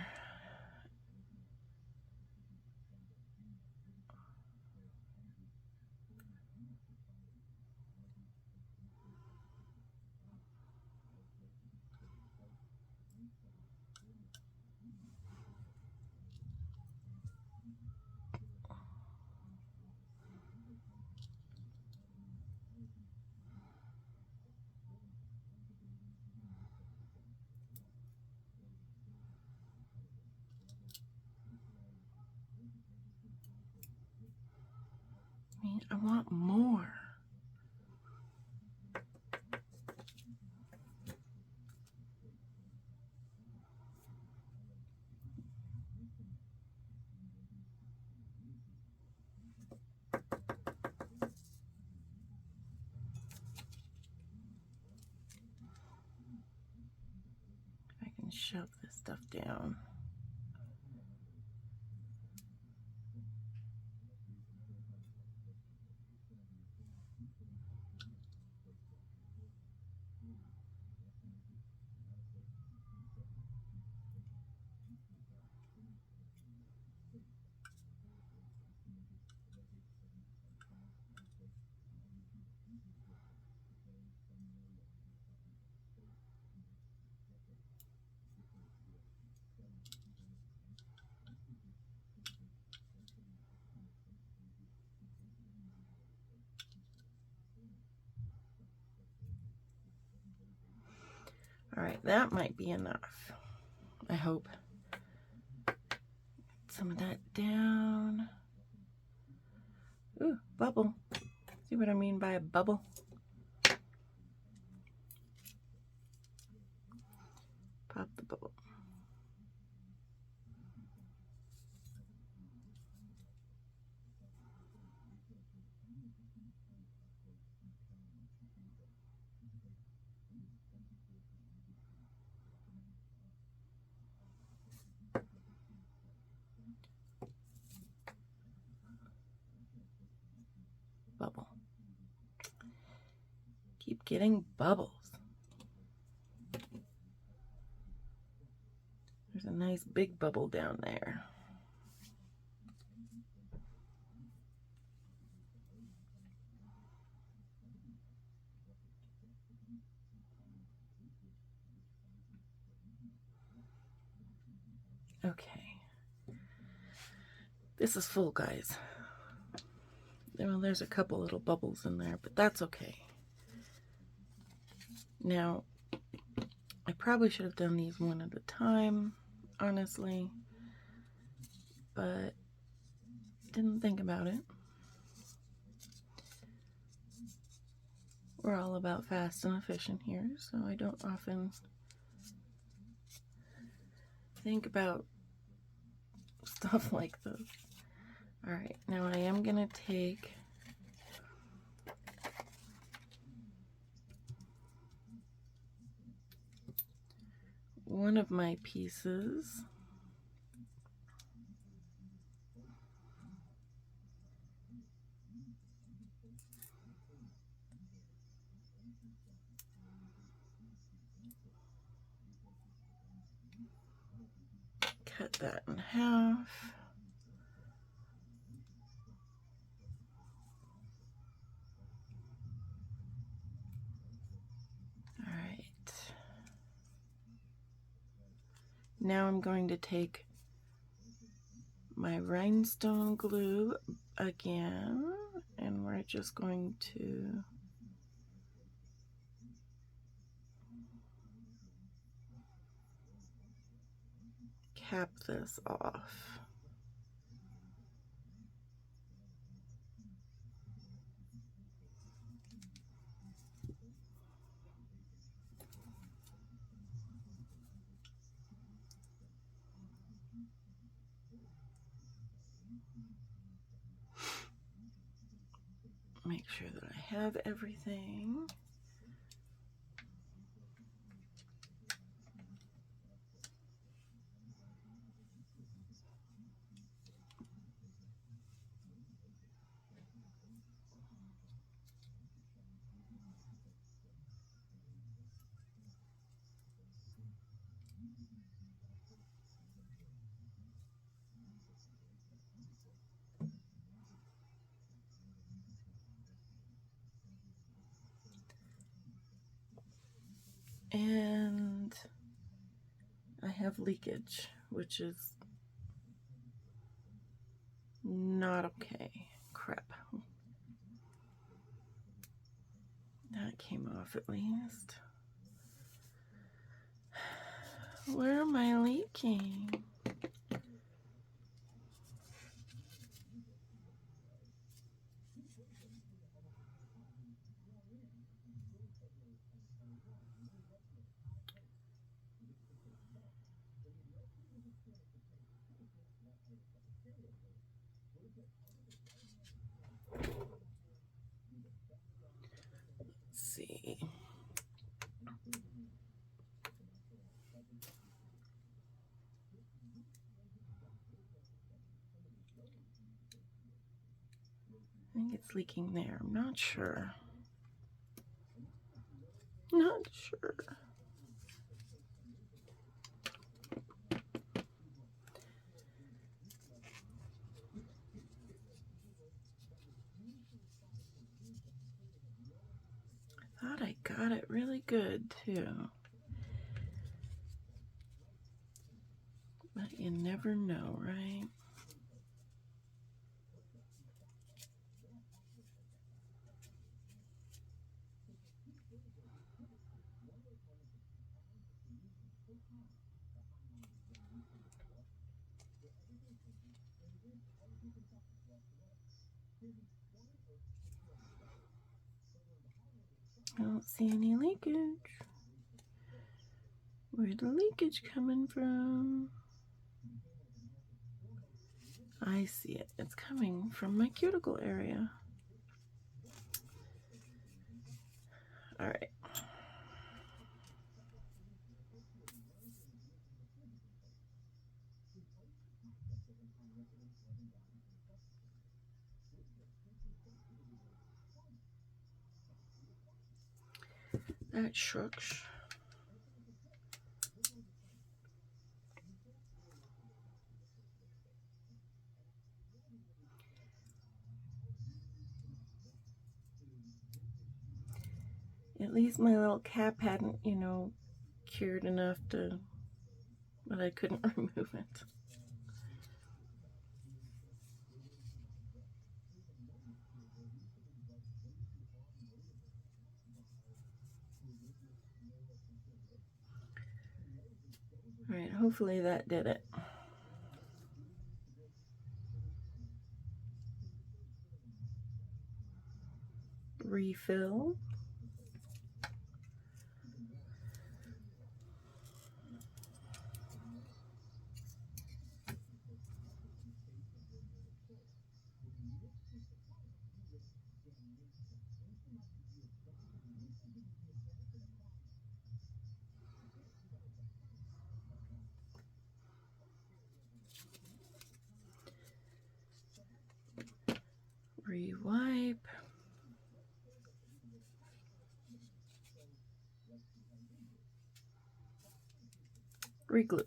I mean, I want more. I can shove this stuff down. All right, that might be enough. I hope. Get some of that down. Ooh, bubble. See what I mean by a bubble? Pop the bubble. Bubble. Keep getting bubbles. There's a nice big bubble down there. Okay. This is full, guys. Well, there's a couple little bubbles in there, but that's okay. Now, I probably should have done these one at a time, honestly, but didn't think about it. We're all about fast and efficient here, so I don't often think about stuff like this. All right, now I am gonna take one of my pieces, cut that in half. Now I'm going to take my rhinestone glue again, and we're just going to cap this off. Make sure that I have everything. And I have leakage, which is not okay. Crap. That came off at least. Where am I leaking? Let's see. I think it's leaking there. I'm not sure. Not sure. I thought I got it really good too. But you never know, right? I don't see any leakage. Where's the leakage coming from? I see it. It's coming from my cuticle area. All right. That shucks. At least my little cap hadn't, cured enough to that I couldn't remove it. All right, hopefully that did it. Refill. Rewipe. Reglue.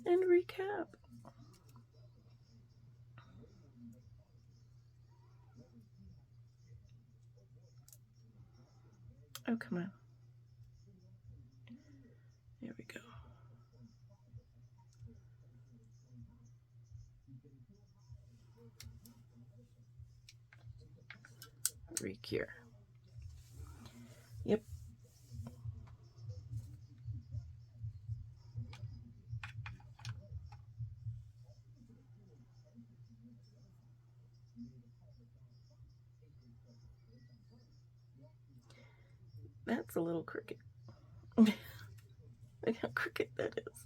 And recap. Oh, come on. There we go. Recure. Yep. That's a little crooked. Look how crooked that is.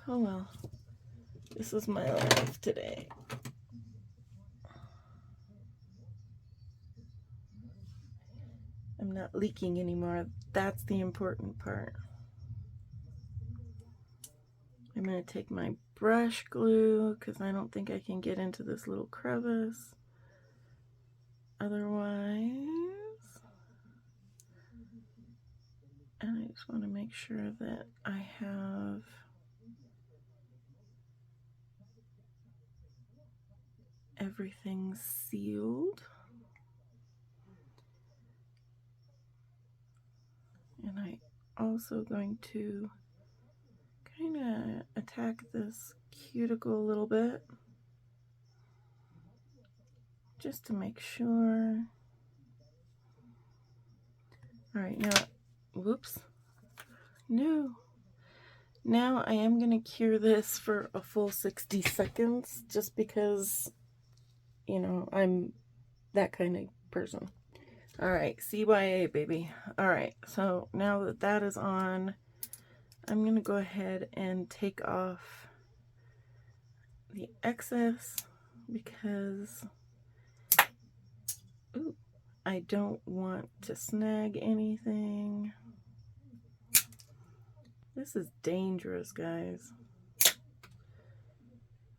Oh well. This is my life today. I'm not leaking anymore. That's the important part. I'm going to take my brush glue because I don't think I can get into this little crevice. Otherwise, and I just want to make sure that I have everything sealed. And I'm also going to kind of attack this cuticle a little bit just to make sure. All right, now, whoops, no. Now I am going to cure this for a full 60 seconds just because, you know, I'm that kind of person. All right, CYA, baby. All right, so now that that is on, I'm going to go ahead and take off the excess because I don't want to snag anything. This is dangerous, guys.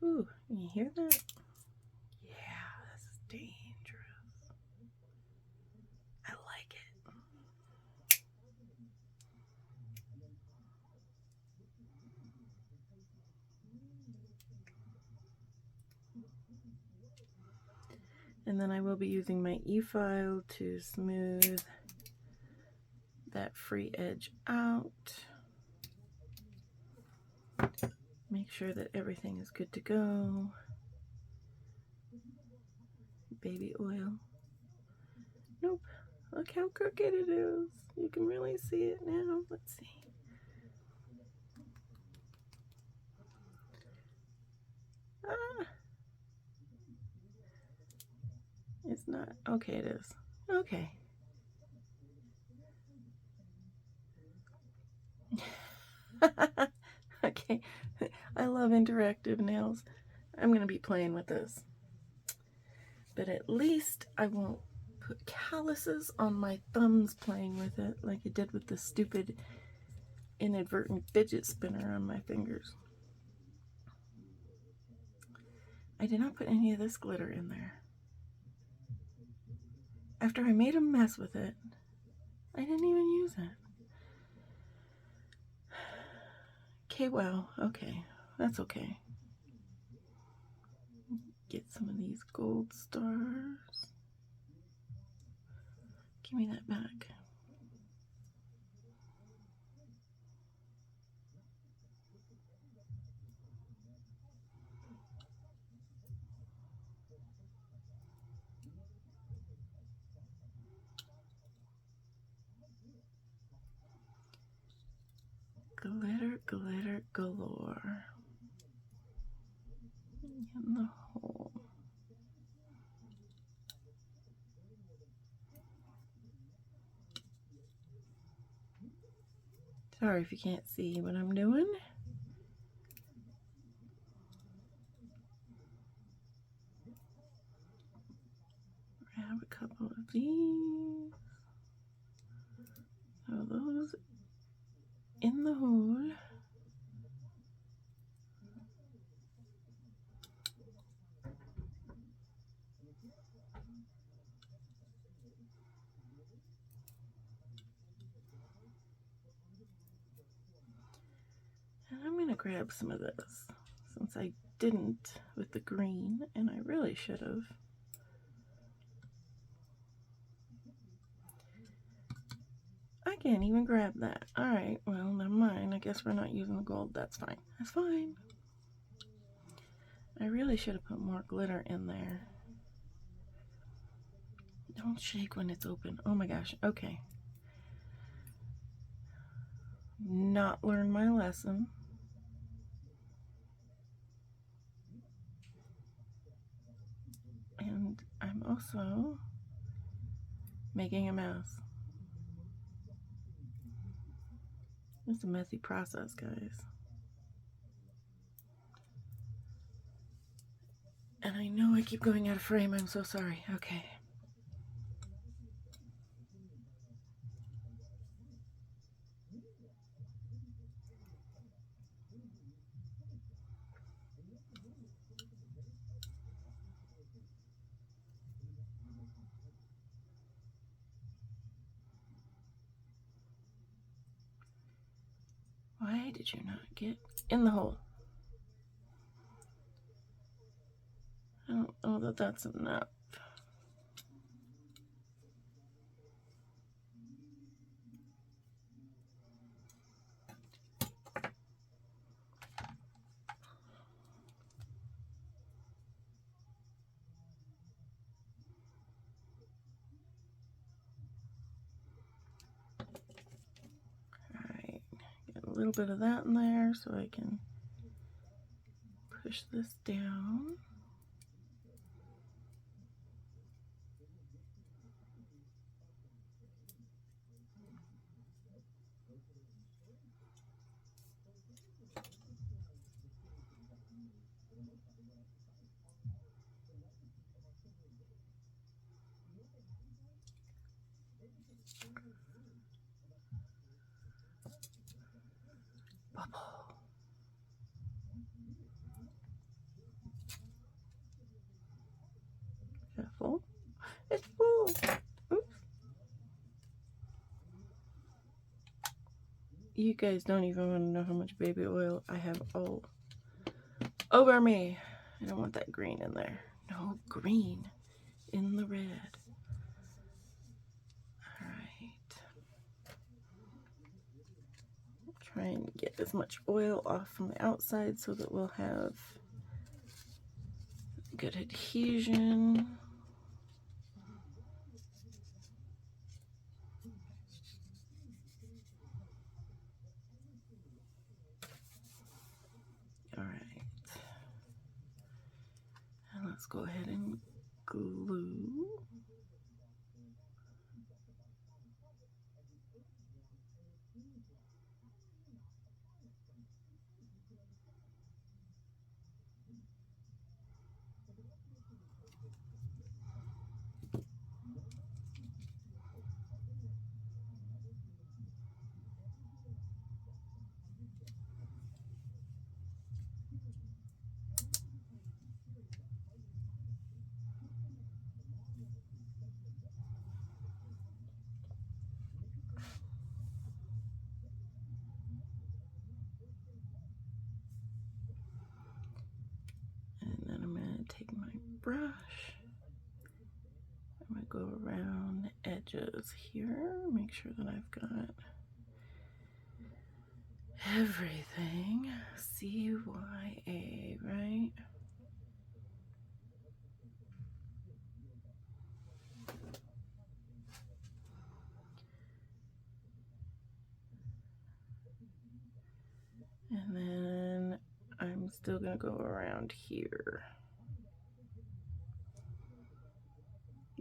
Ooh, you hear that? Yeah, this is dangerous. I like it. And then I will be using my e-file to smooth that free edge out. Make sure that everything is good to go. Baby oil. Nope. Look how crooked it is. You can really see it now. Let's see. Ah. It's not. Okay, it is. Okay. Okay. I love interactive nails. I'm going to be playing with this. But at least I won't put calluses on my thumbs playing with it like I did with the stupid inadvertent fidget spinner on my fingers. I did not put any of this glitter in there. After I made a mess with it, I didn't even use it. Okay, well, okay. That's okay. Get some of these gold stars. Give me that back. Glitter, glitter galore. In the hole. Sorry if you can't see what I'm doing. Grab a couple of these. Throw those in the hole. And I'm going to grab some of this since I didn't with the green, and I really should have. can't even grab that. Alright, well, never mind. I guess we're not using the gold. That's fine. That's fine. I really should have put more glitter in there. Don't shake when it's open. Oh my gosh. Okay. Not learned my lesson. And I'm also making a mess. It's a messy process, guys. And I know I keep going out of frame. I'm so sorry. Okay. Why did you not get in the hole? I don't know that that's enough. Alright, get a little bit of that in there so I can push this down. Bubble. Careful. It's full. Oops. You guys don't even want to know how much baby oil I have all over me. I don't want that green in there. No green in the red. Alright. Try and get as much oil off from the outside so that we'll have good adhesion. Alright. And let's go ahead and glue. And then I'm going to take my brush. I'm going to go around the edges here, make sure that I've got everything. CYA, right? And then I'm still going to go around here.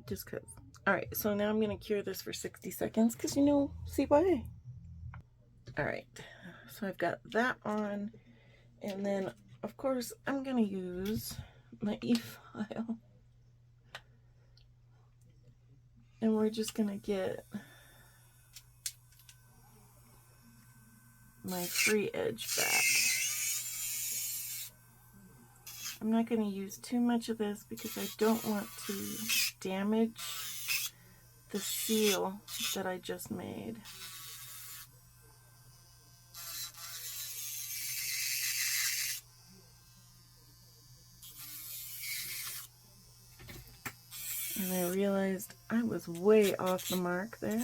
Just because. Alright, so now I'm going to cure this for 60 seconds because you know CYA. Alright, so I've got that on. And then, of course, I'm going to use my e-file. And we're just going to get my free edge back. I'm not going to use too much of this because I don't want to damage the seal that I just made. And I realized I was way off the mark there.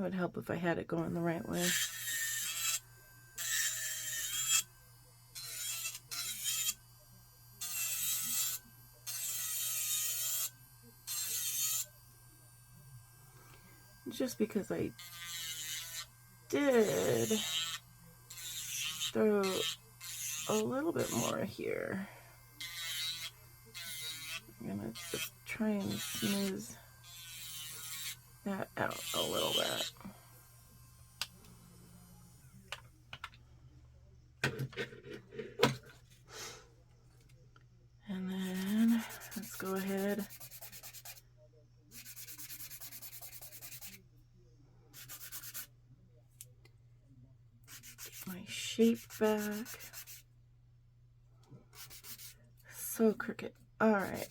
would help if I had it going the right way. Just because I did throw a little bit more here, I'm gonna just try and smooth that out a little bit. And then let's go ahead get my shape back. So crooked. All right.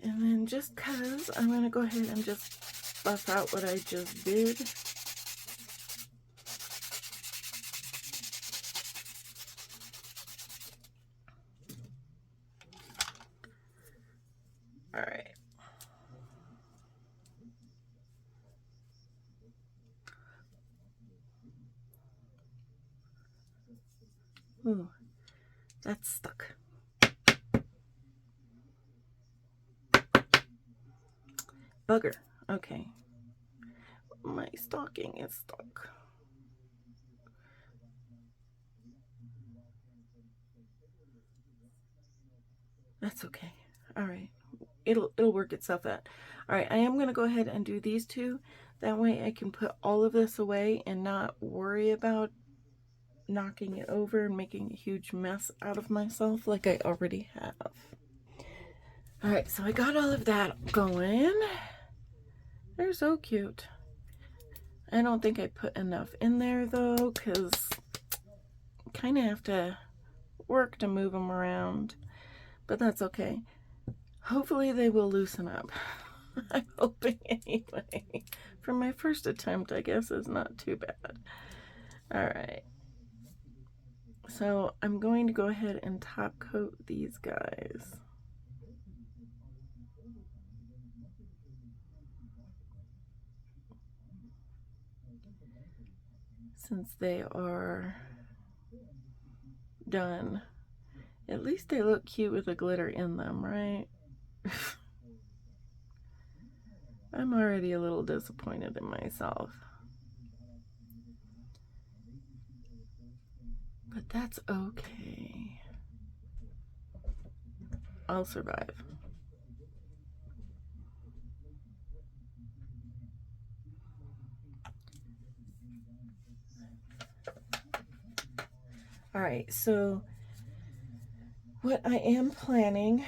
And then just because I'm going to go ahead and just buff out what I just did. All right. Ooh, that's stuck. Bugger. Okay. My stocking is stuck. That's okay. All right. It'll work itself out. All right, I am going to go ahead and do these two. That way I can put all of this away and not worry about knocking it over and making a huge mess out of myself like I already have. All right, so I got all of that going. They're so cute. I don't think I put enough in there though, because I kind of have to work to move them around, but that's okay. Hopefully they will loosen up. I'm hoping anyway. For my first attempt, I guess is not too bad. All right. So I'm going to go ahead and top coat these guys. Since they are done. At least they look cute with the glitter in them, right? I'm already a little disappointed in myself. But that's okay. I'll survive. All right, so what I am planning,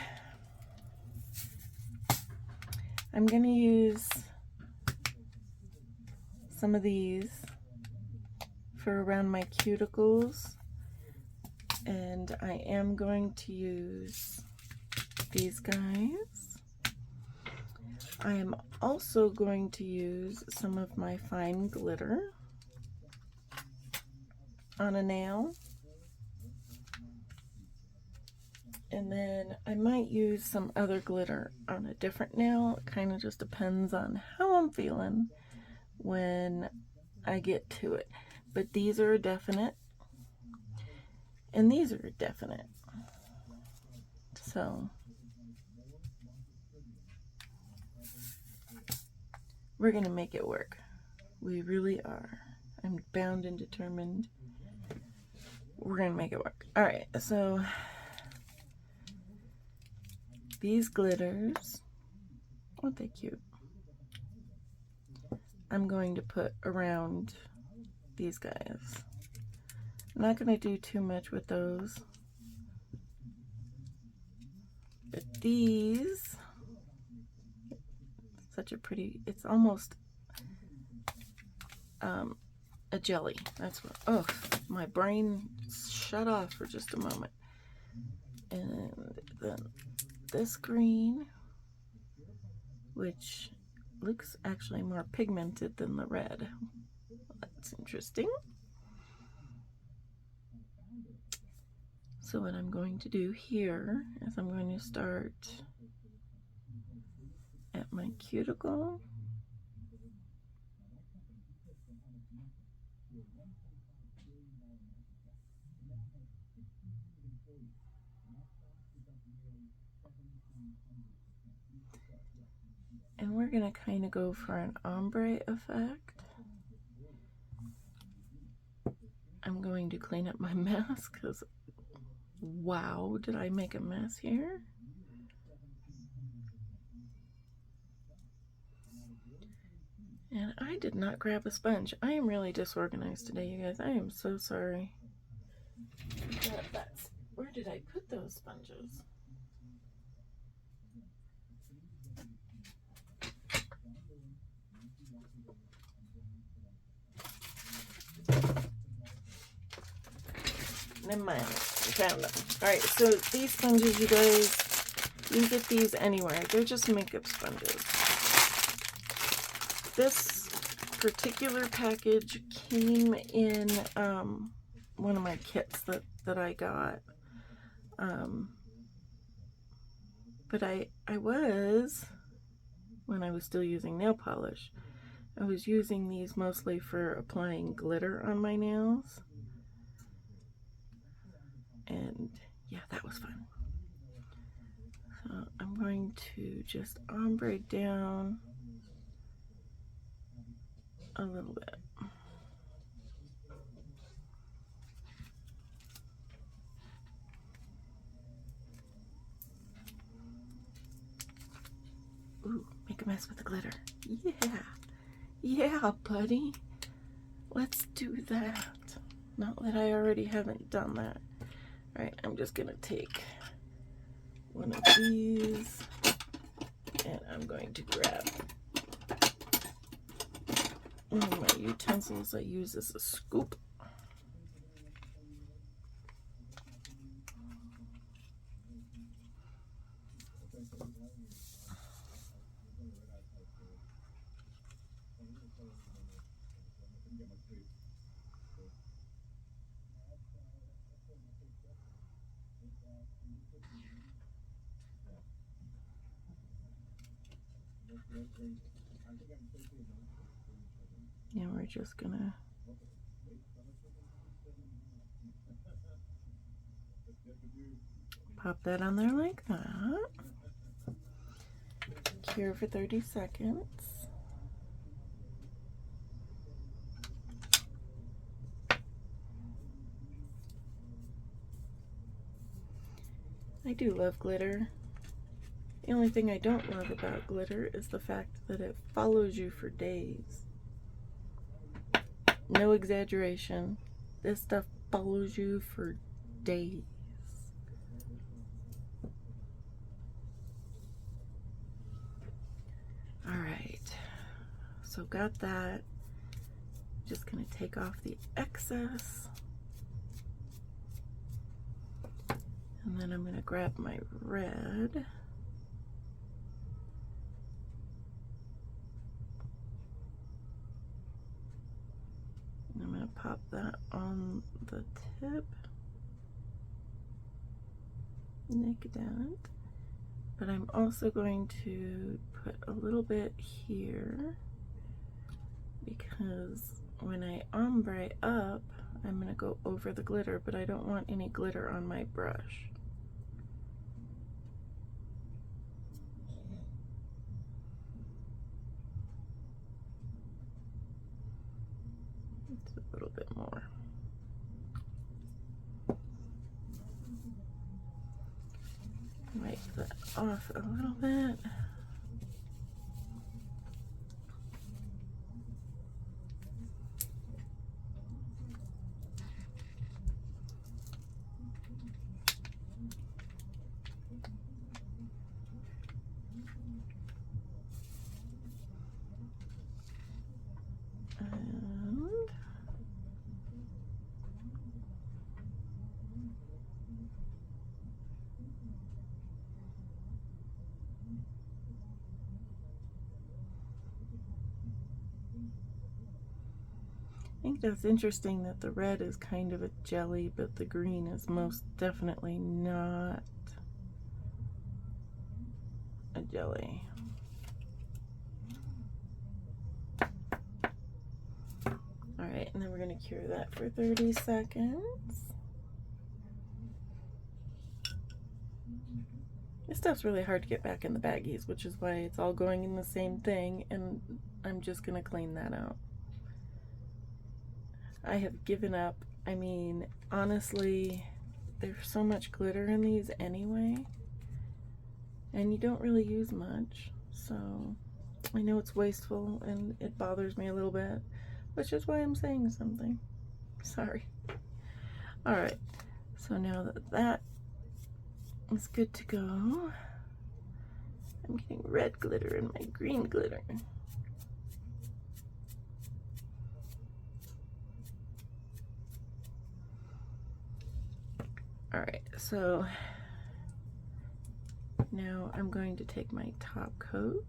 I'm going to use some of these for around my cuticles, and I am going to use these guys. I am also going to use some of my fine glitter on a nail. And then I might use some other glitter on a different nail. It kind of just depends on how I'm feeling when I get to it. But these are a definite. And these are a definite. So we're going to make it work. We really are. I'm bound and determined. We're going to make it work. All right, so these glitters, aren't they cute? I'm going to put around these guys. I'm not going to do too much with those. But these, such a pretty, it's almost a jelly. That's what, oh, my brain shut off for just a moment. And then this green, which looks actually more pigmented than the red. That's interesting. So what I'm going to do here is I'm going to start at my cuticle. And we're going to kind of go for an ombre effect. I'm going to clean up my mess because, wow, did I make a mess here? And I did not grab a sponge. I am really disorganized today, you guys. I am so sorry. Where did I put those sponges? Never mind, I found them. Alright, so these sponges, you guys, you can get these anywhere. They're just makeup sponges. This particular package came in one of my kits that I got. But I was, when I was still using nail polish, I was using these mostly for applying glitter on my nails. And yeah, that was fun. So I'm going to just ombre down a little bit. Ooh, make a mess with the glitter. Yeah. Yeah, buddy. Let's do that. Not that I already haven't done that. Alright, I'm just gonna take one of these and I'm going to grab one of my utensils I use as a scoop. And we're just gonna pop that on there like that. Cure for 30 seconds. I do love glitter. The only thing I don't love about glitter is the fact that it follows you for days. No exaggeration. This stuff follows you for days. Alright, so got that. Just gonna take off the excess. And then I'm gonna grab my red. And I'm gonna pop that on the tip. Like that. But I'm also going to put a little bit here because when I ombre up, I'm going to go over the glitter, but I don't want any glitter on my brush. It's a little bit more. Wipe that off a little bit. And I think that's interesting that the red is kind of a jelly, but the green is most definitely not a jelly. Alright, and then we're going to cure that for 30 seconds. This stuff's really hard to get back in the baggies, which is why it's all going in the same thing, and I'm just going to clean that out. I have given up. I mean, honestly, there's so much glitter in these anyway, and you don't really use much, so I know it's wasteful and it bothers me a little bit, which is why I'm saying something. Sorry. Alright, so now that that is good to go, I'm getting red glitter in my green glitter. Alright, so now I'm going to take my top coat,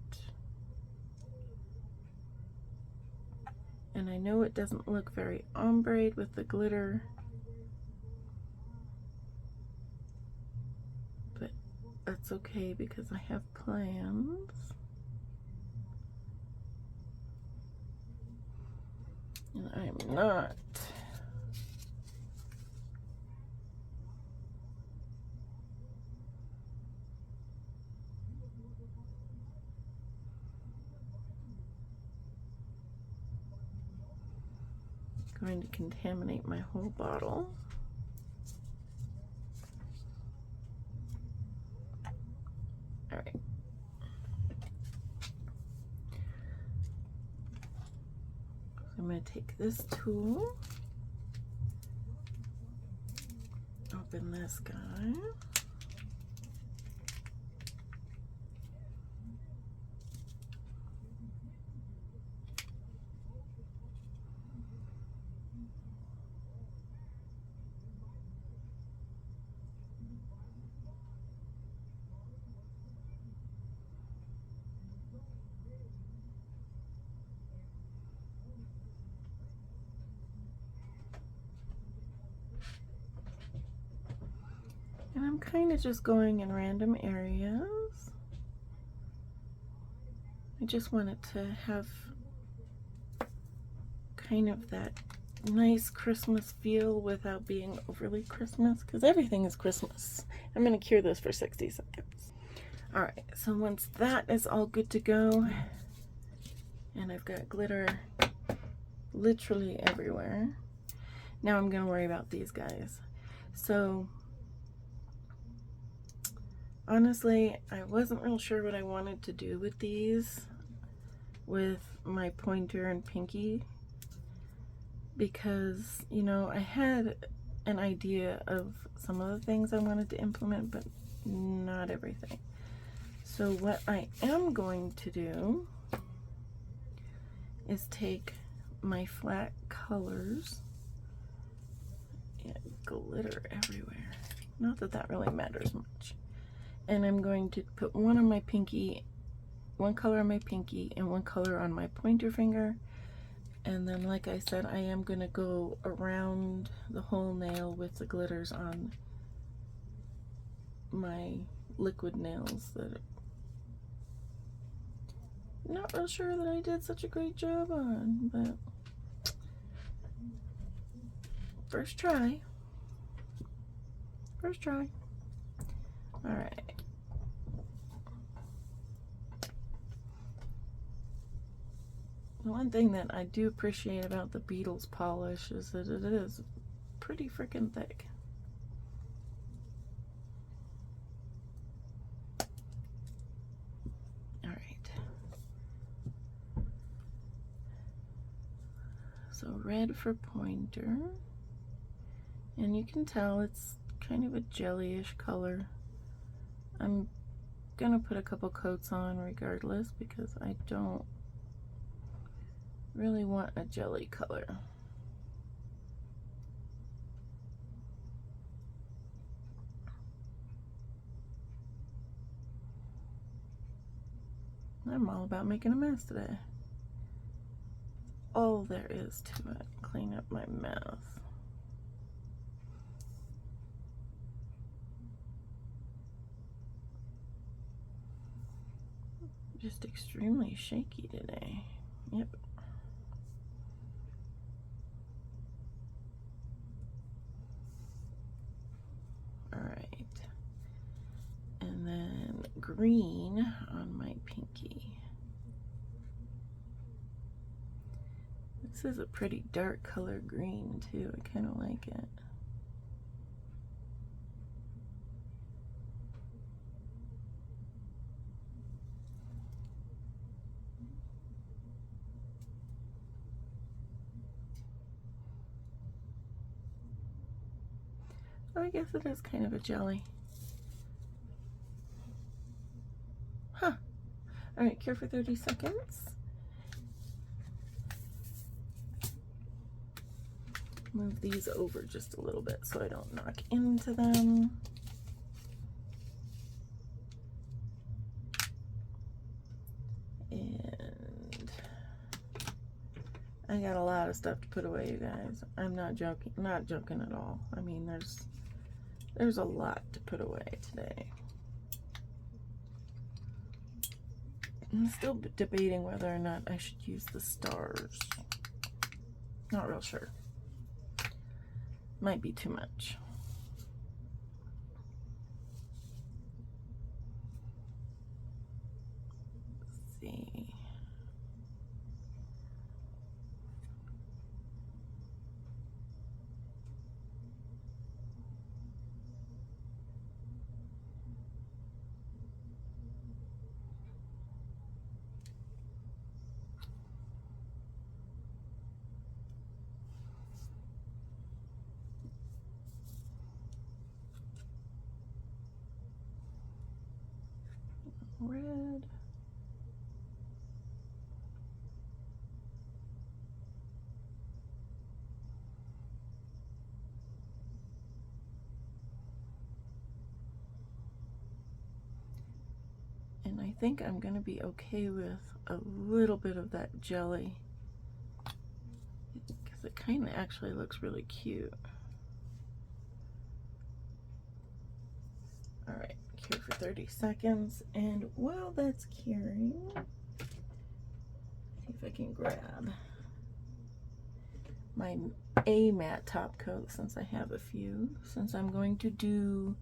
and I know it doesn't look very ombre with the glitter, but that's okay because I have plans. And I'm not going to contaminate my whole bottle. All right. So I'm going to take this tool, open this guy. And I'm kind of just going in random areas. I just want it to have kind of that nice Christmas feel without being overly Christmas, because everything is Christmas. I'm going to cure this for 60 seconds. Alright, so once that is all good to go, and I've got glitter literally everywhere, now I'm going to worry about these guys. So honestly, I wasn't real sure what I wanted to do with these, with my pointer and pinky, because, you know, I had an idea of some of the things I wanted to implement, but not everything. So what I am going to do is take my flat colors and glitter everywhere. Not that that really matters much. And I'm going to put one on my pinky, one color on my pinky, and one color on my pointer finger. And then, like I said, I am going to go around the whole nail with the glitters on my liquid nails that I'm not real sure that I did such a great job on, but first try. First try. Alright. The one thing that I do appreciate about the Beetles polish is that it is pretty freaking thick. Alright. So red for pointer. And you can tell it's kind of a jellyish color. I'm gonna put a couple coats on regardless because I don't really want a jelly color. I'm all about making a mess today. All there is to it. Clean up my mess. Just extremely shaky today. Yep. All right. And then green on my pinky. This is a pretty dark color green too. I kind of like it. I guess it is kind of a jelly. Huh. All right, cure for 30 seconds. Move these over just a little bit so I don't knock into them. And I got a lot of stuff to put away, you guys. I'm not joking, at all. I mean, there's a lot to put away today. I'm still debating whether or not I should use the stars. Not real sure. Might be too much. Let's see. Red. And I think I'm going to be okay with a little bit of that jelly because it kind of actually looks really cute. All right, cure for 30 seconds. And while that's curing, see if I can grab my matte top coat since I have a few, since I'm going to do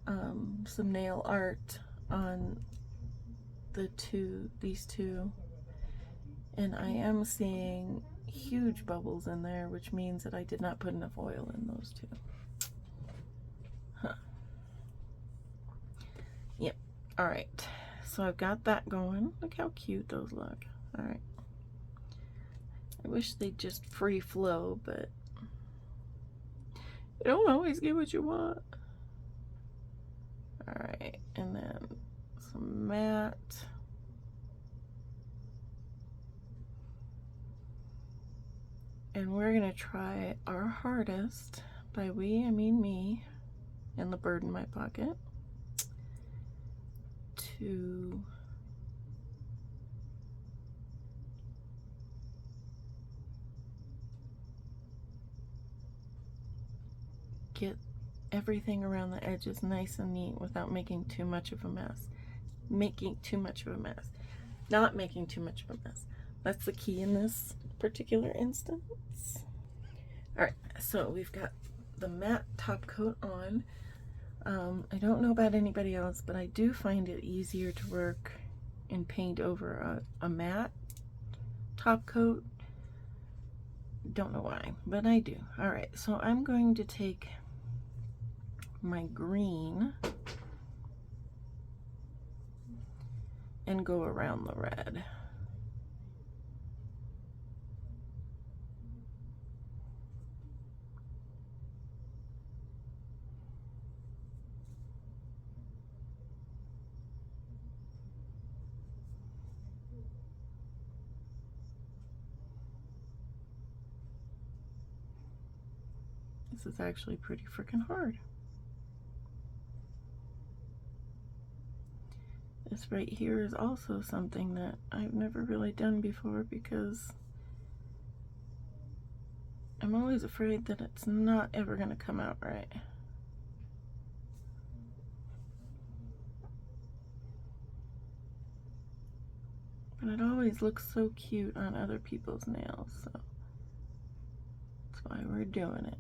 some nail art on these two, and I am seeing huge bubbles in there, which means that I did not put enough oil in those two. Huh. Yep. All right, so I've got that going. Look how cute those look. All right, I wish they'd just free flow, but you don't always get what you want. All right, and then some matte. And we're gonna try our hardest, by we I mean me and the bird in my pocket, to get everything around the edges nice and neat without making too much of a mess. Not making too much of a mess. That's the key in this particular instance. All right, so we've got the matte top coat on. I don't know about anybody else, but I do find it easier to work and paint over a matte top coat. Don't know why, but I do. All right, so I'm going to take my green and go around the red. This is actually pretty freaking hard. This right here is also something that I've never really done before because I'm always afraid that it's not ever going to come out right. But it always looks so cute on other people's nails, so that's why we're doing it.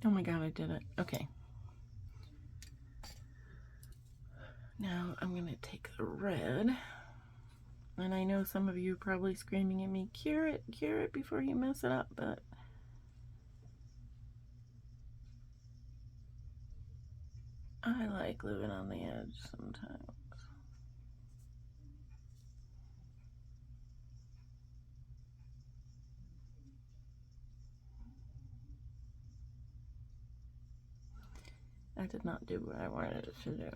Oh my god, I did it. Okay. Now I'm going to take the red. And I know some of you are probably screaming at me, cure it before you mess it up, but I like living on the edge sometimes. That did not do what I wanted it to do.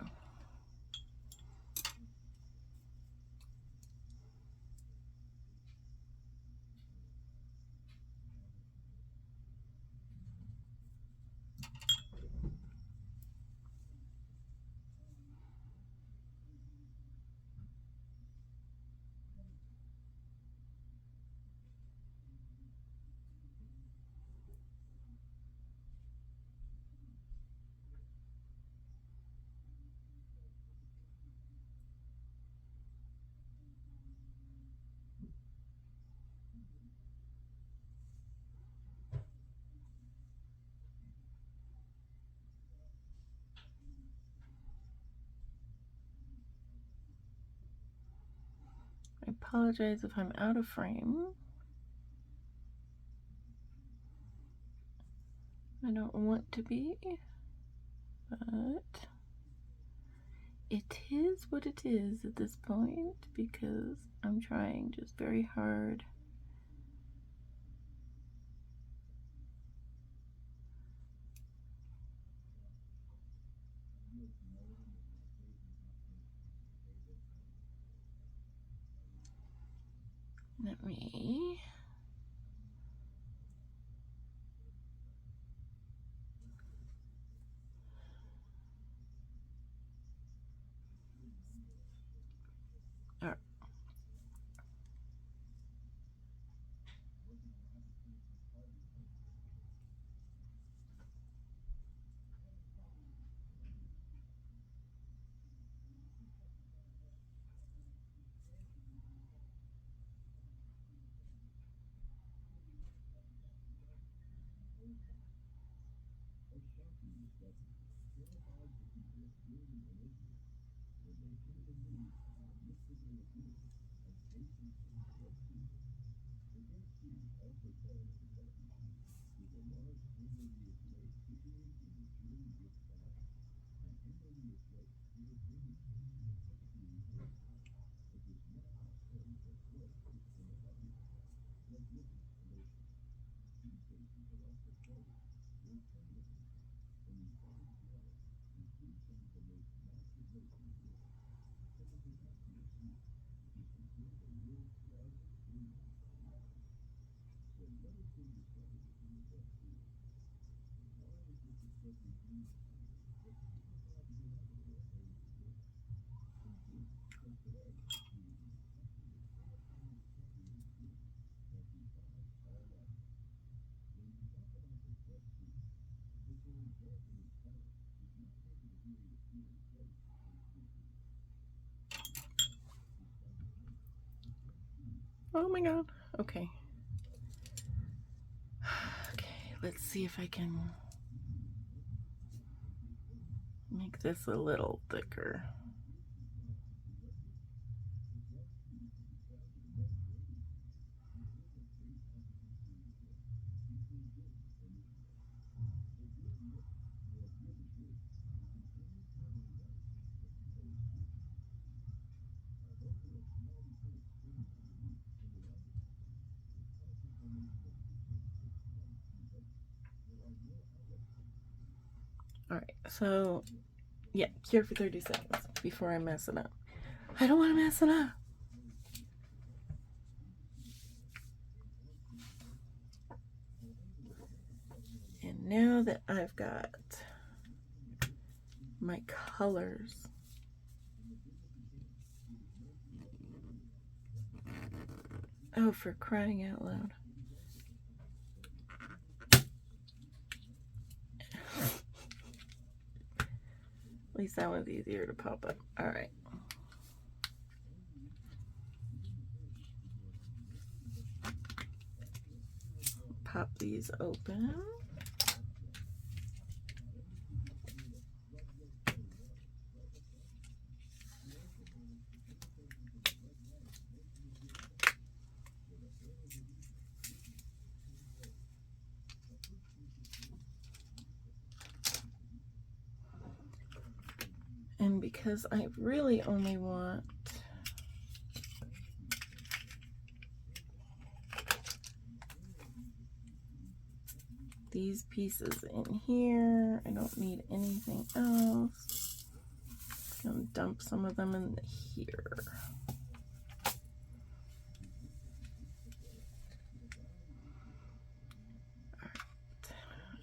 I apologize if I'm out of frame. I don't want to be, but it is what it is at this point because I'm trying just very hard. Let me Oh my god. Okay. Okay, let's see if I can make this a little thicker. Alright, so yeah, cure for 30 seconds before I mess it up. I don't want to mess it up. And now that I've got my colors, oh, for crying out loud. At least that one's easier to pop up. All right. Pop these open. And because I really only want these pieces in here, I don't need anything else. I'm gonna dump some of them in here. All right.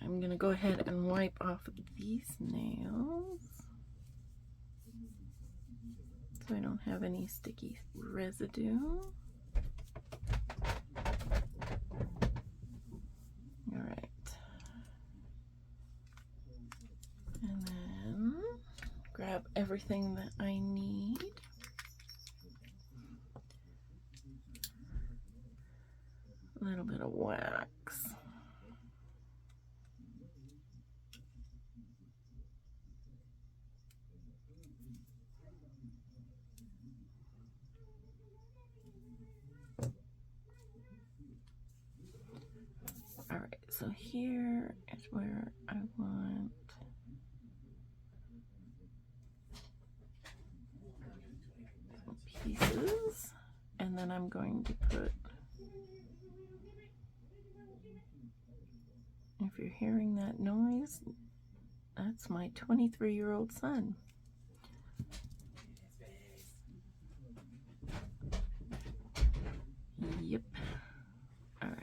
I'm gonna go ahead and wipe off these nails so I don't have any sticky residue. All right. And then grab everything that I need. A little bit of wax. All right, so here is where I want some pieces, and then I'm going to put, if you're hearing that noise, that's my 23-year-old son. Yep. All right.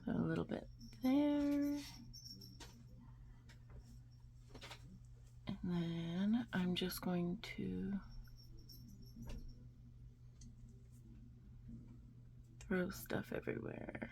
So a little bit there. And then I'm just going to throw stuff everywhere.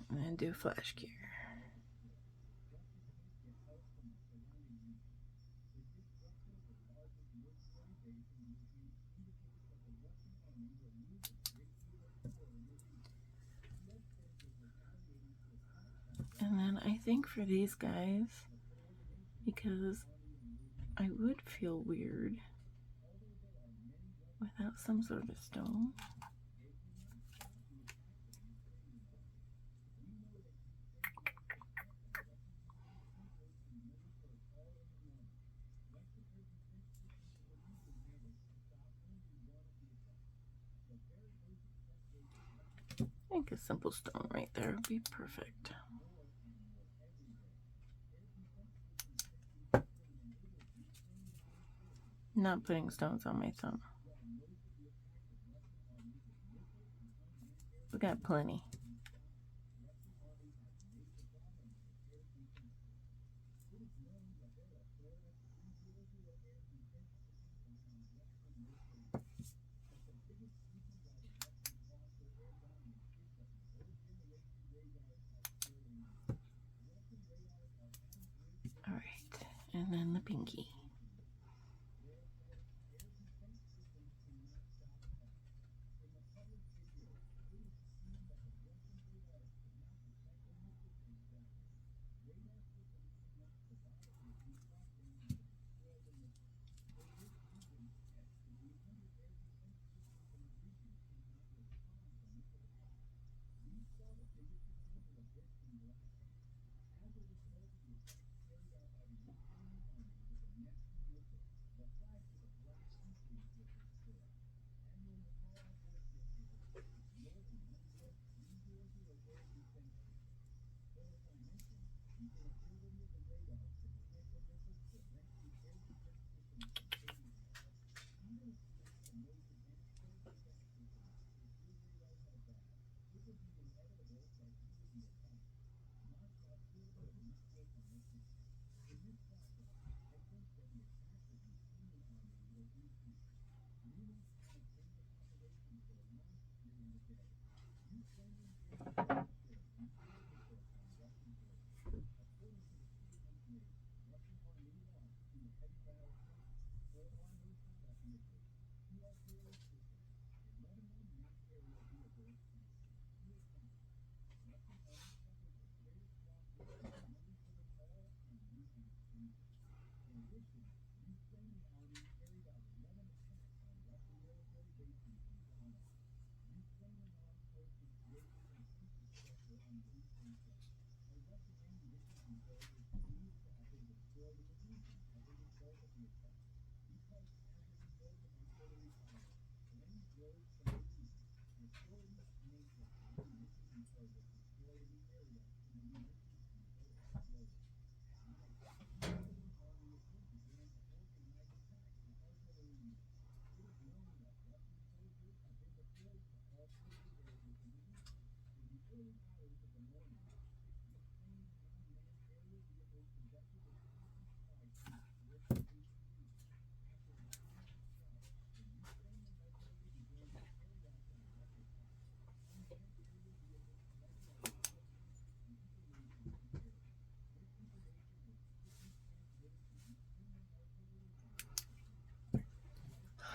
And do flash gear. And then I think for these guys, because I would feel weird without some sort of stone. I think a simple stone right there would be perfect. Not putting stones on my thumb. We got plenty. All right, and then the pinky.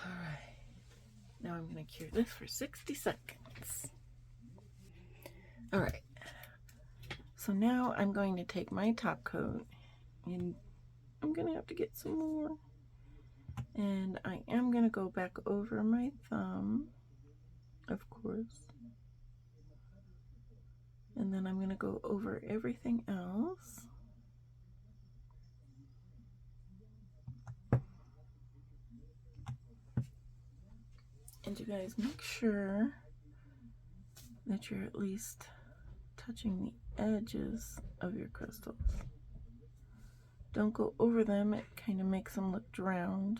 All right, now I'm going to cure this for 60 seconds. All right, so now I'm going to take my top coat and I'm going to have to get some more. And I am going to go back over my thumb, of course. And then I'm going to go over everything else. And you guys make sure that you're at least touching the edges of your crystals. Don't go over them, it kind of makes them look drowned.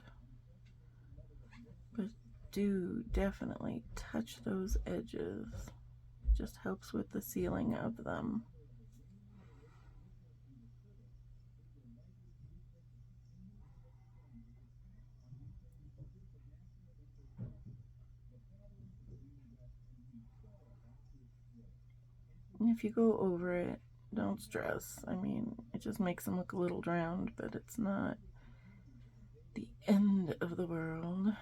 But do definitely touch those edges. It just helps with the sealing of them. And if you go over it, don't stress. I mean, it just makes them look a little drowned, but it's not the end of the world.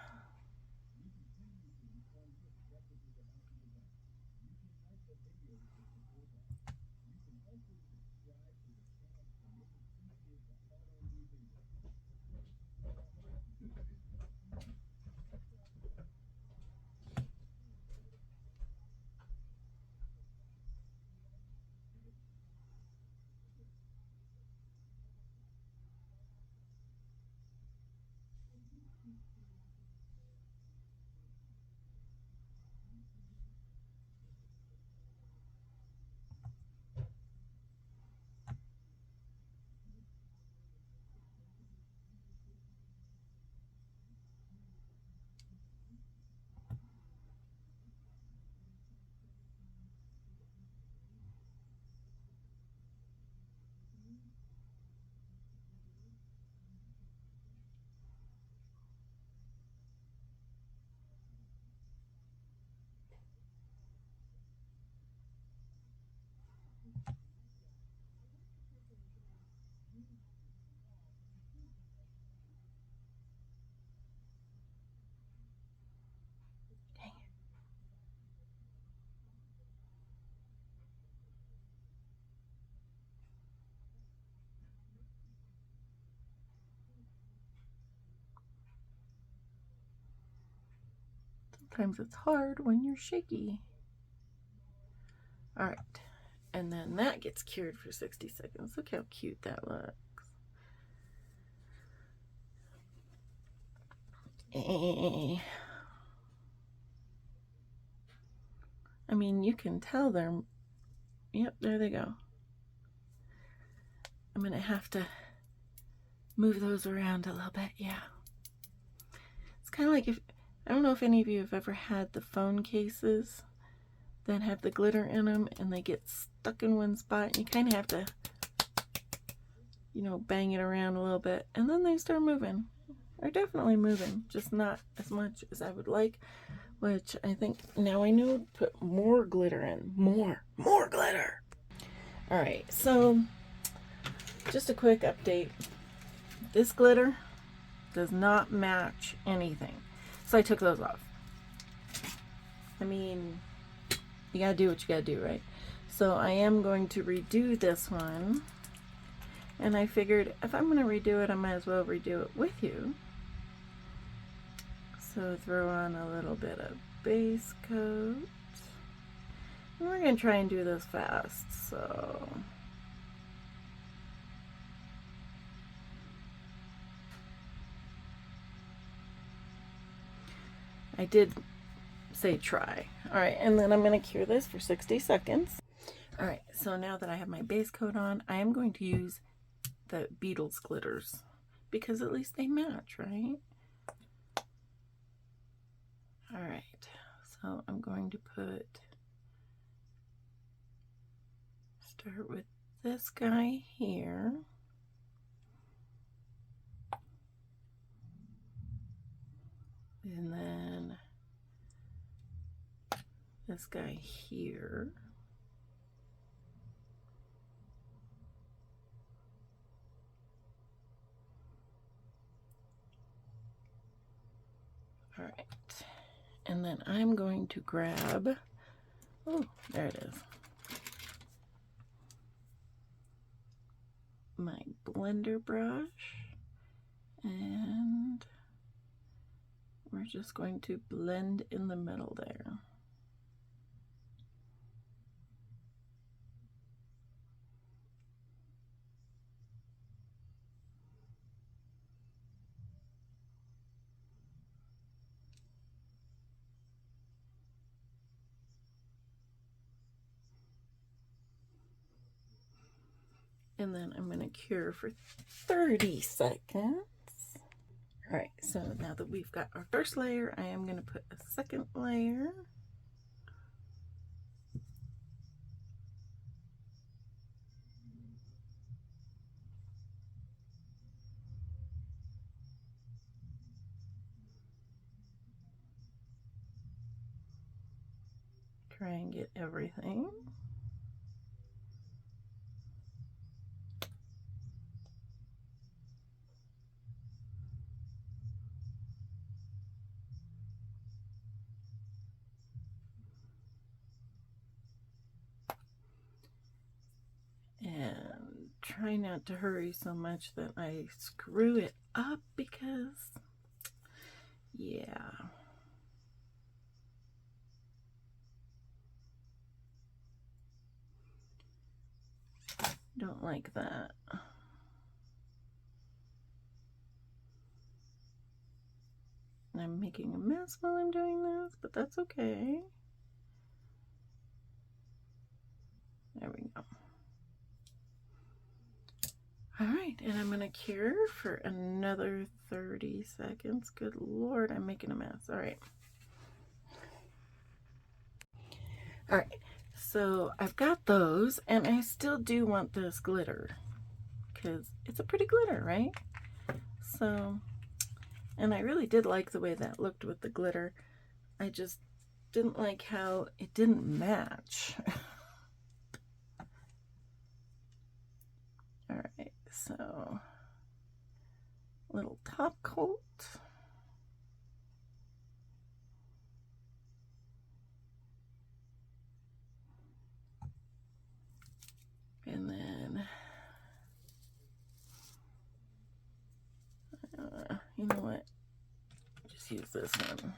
Sometimes it's hard when you're shaky. All right, and then that gets cured for 60 seconds. Look how cute that looks. I mean, you can tell they're, yep, there they go. I'm gonna have to move those around a little bit, yeah. It's kind of like if, I don't know if any of you have ever had the phone cases that have the glitter in them and they get stuck in one spot and you kind of have to, you know, bang it around a little bit and then they start moving. They're definitely moving, just not as much as I would like, which I think now I know to put more glitter in. More glitter. All right, so just a quick update. This glitter does not match anything. So I took those off. I mean, you gotta do what you gotta do, right? So I am going to redo this one. And I figured if I'm gonna redo it, I might as well redo it with you. So throw on a little bit of base coat. And we're gonna try and do this fast, so. I did say try. All right, and then I'm gonna cure this for 60 seconds. All right, so now that I have my base coat on, I am going to use the Beetles glitters because at least they match, right? All right, so I'm going to start with this guy here. And then this guy here. All right, and then I'm going to grab, oh, there it is, my blender brush, and we're just going to blend in the middle there. And then I'm going to cure for 30 seconds. All right, so now that we've got our first layer, I am going to put a second layer. Try and get everything. And try not to hurry so much that I screw it up, because, yeah. Don't like that. I'm making a mess while I'm doing this, but that's okay. There we go. All right, and I'm gonna cure for another 30 seconds. Good Lord, I'm making a mess. All right. All right, so I've got those, and I still do want this glitter because it's a pretty glitter, right? So, and I really did like the way that looked with the glitter. I just didn't like how it didn't match. All right, so little top coat. And then, you know what? Just use this one.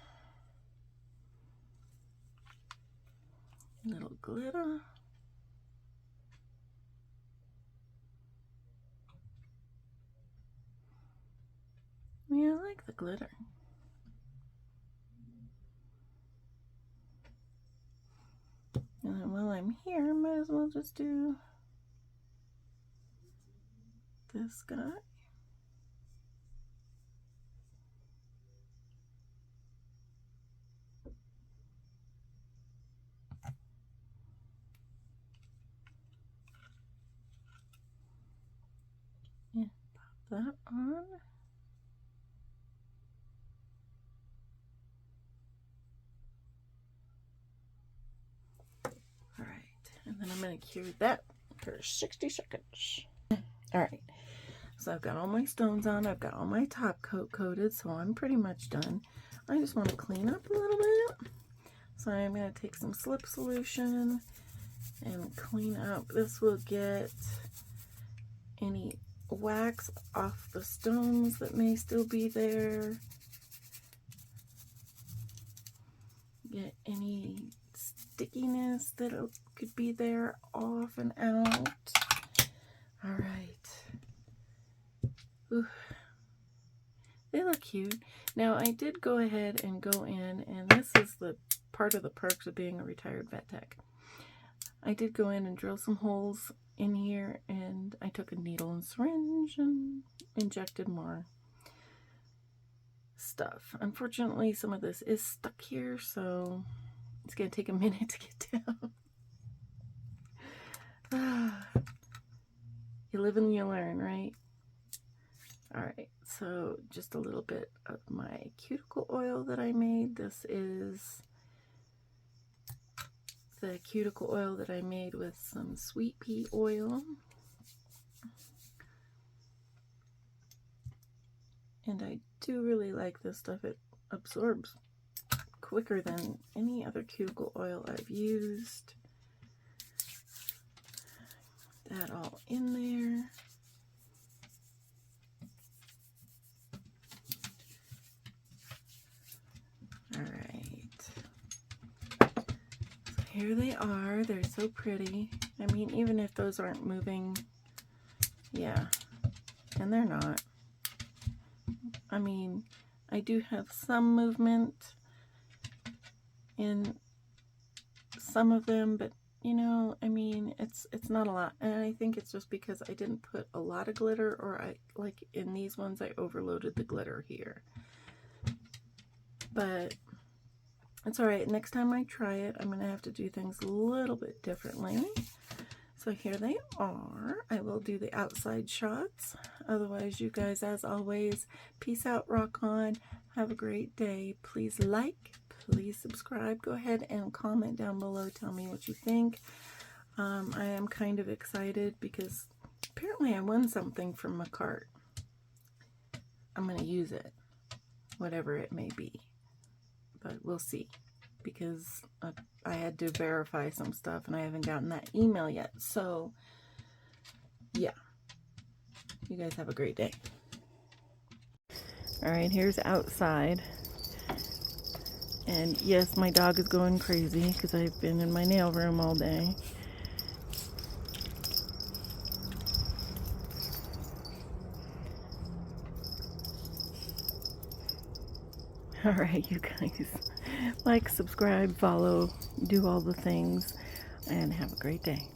Little glitter. Yeah, I like the glitter. And then while I'm here, might as well just do this guy. Yeah, pop that on. All right, and then I'm going to cure that for 60 seconds. All right, so I've got all my stones on. I've got all my top coat coated, so I'm pretty much done. I just want to clean up a little bit. So I'm going to take some slip solution and clean up. This will get any wax off the stones that may still be there. Get any stickiness that could be there off and out. All right. Ooh. They look cute. Now I did go ahead and go in, and this is the part of the perks of being a retired vet tech. I did go in and drill some holes in here, and I took a needle and syringe and injected more stuff. Unfortunately, some of this is stuck here, so it's gonna take a minute to get down. You live and you learn, right? All right, so just a little bit of my cuticle oil that I made. This is the cuticle oil that I made with some sweet pea oil. And I do really like this stuff. It absorbs quicker than any other cuticle oil I've used. That all in there. All right. So here they are. They're so pretty. I mean, even if those aren't moving, yeah, and they're not. I mean, I do have some movement in some of them, but you know, I mean, it's not a lot, and I think it's just because I didn't put a lot of glitter, or I, like in these ones, I overloaded the glitter here. But it's all right. Next time I try it, I'm gonna have to do things a little bit differently. So here they are. I will do the outside shots. Otherwise, you guys, as always, peace out, rock on. Have a great day. Please like, please subscribe. Go ahead and comment down below. Tell me what you think. I am kind of excited because apparently I won something from my cart. I'm going to use it, whatever it may be. But we'll see, because I had to verify some stuff and I haven't gotten that email yet. So, yeah. You guys have a great day. All right, here's outside. And yes, my dog is going crazy because I've been in my nail room all day. All right, you guys. Like, subscribe, follow, do all the things, and have a great day.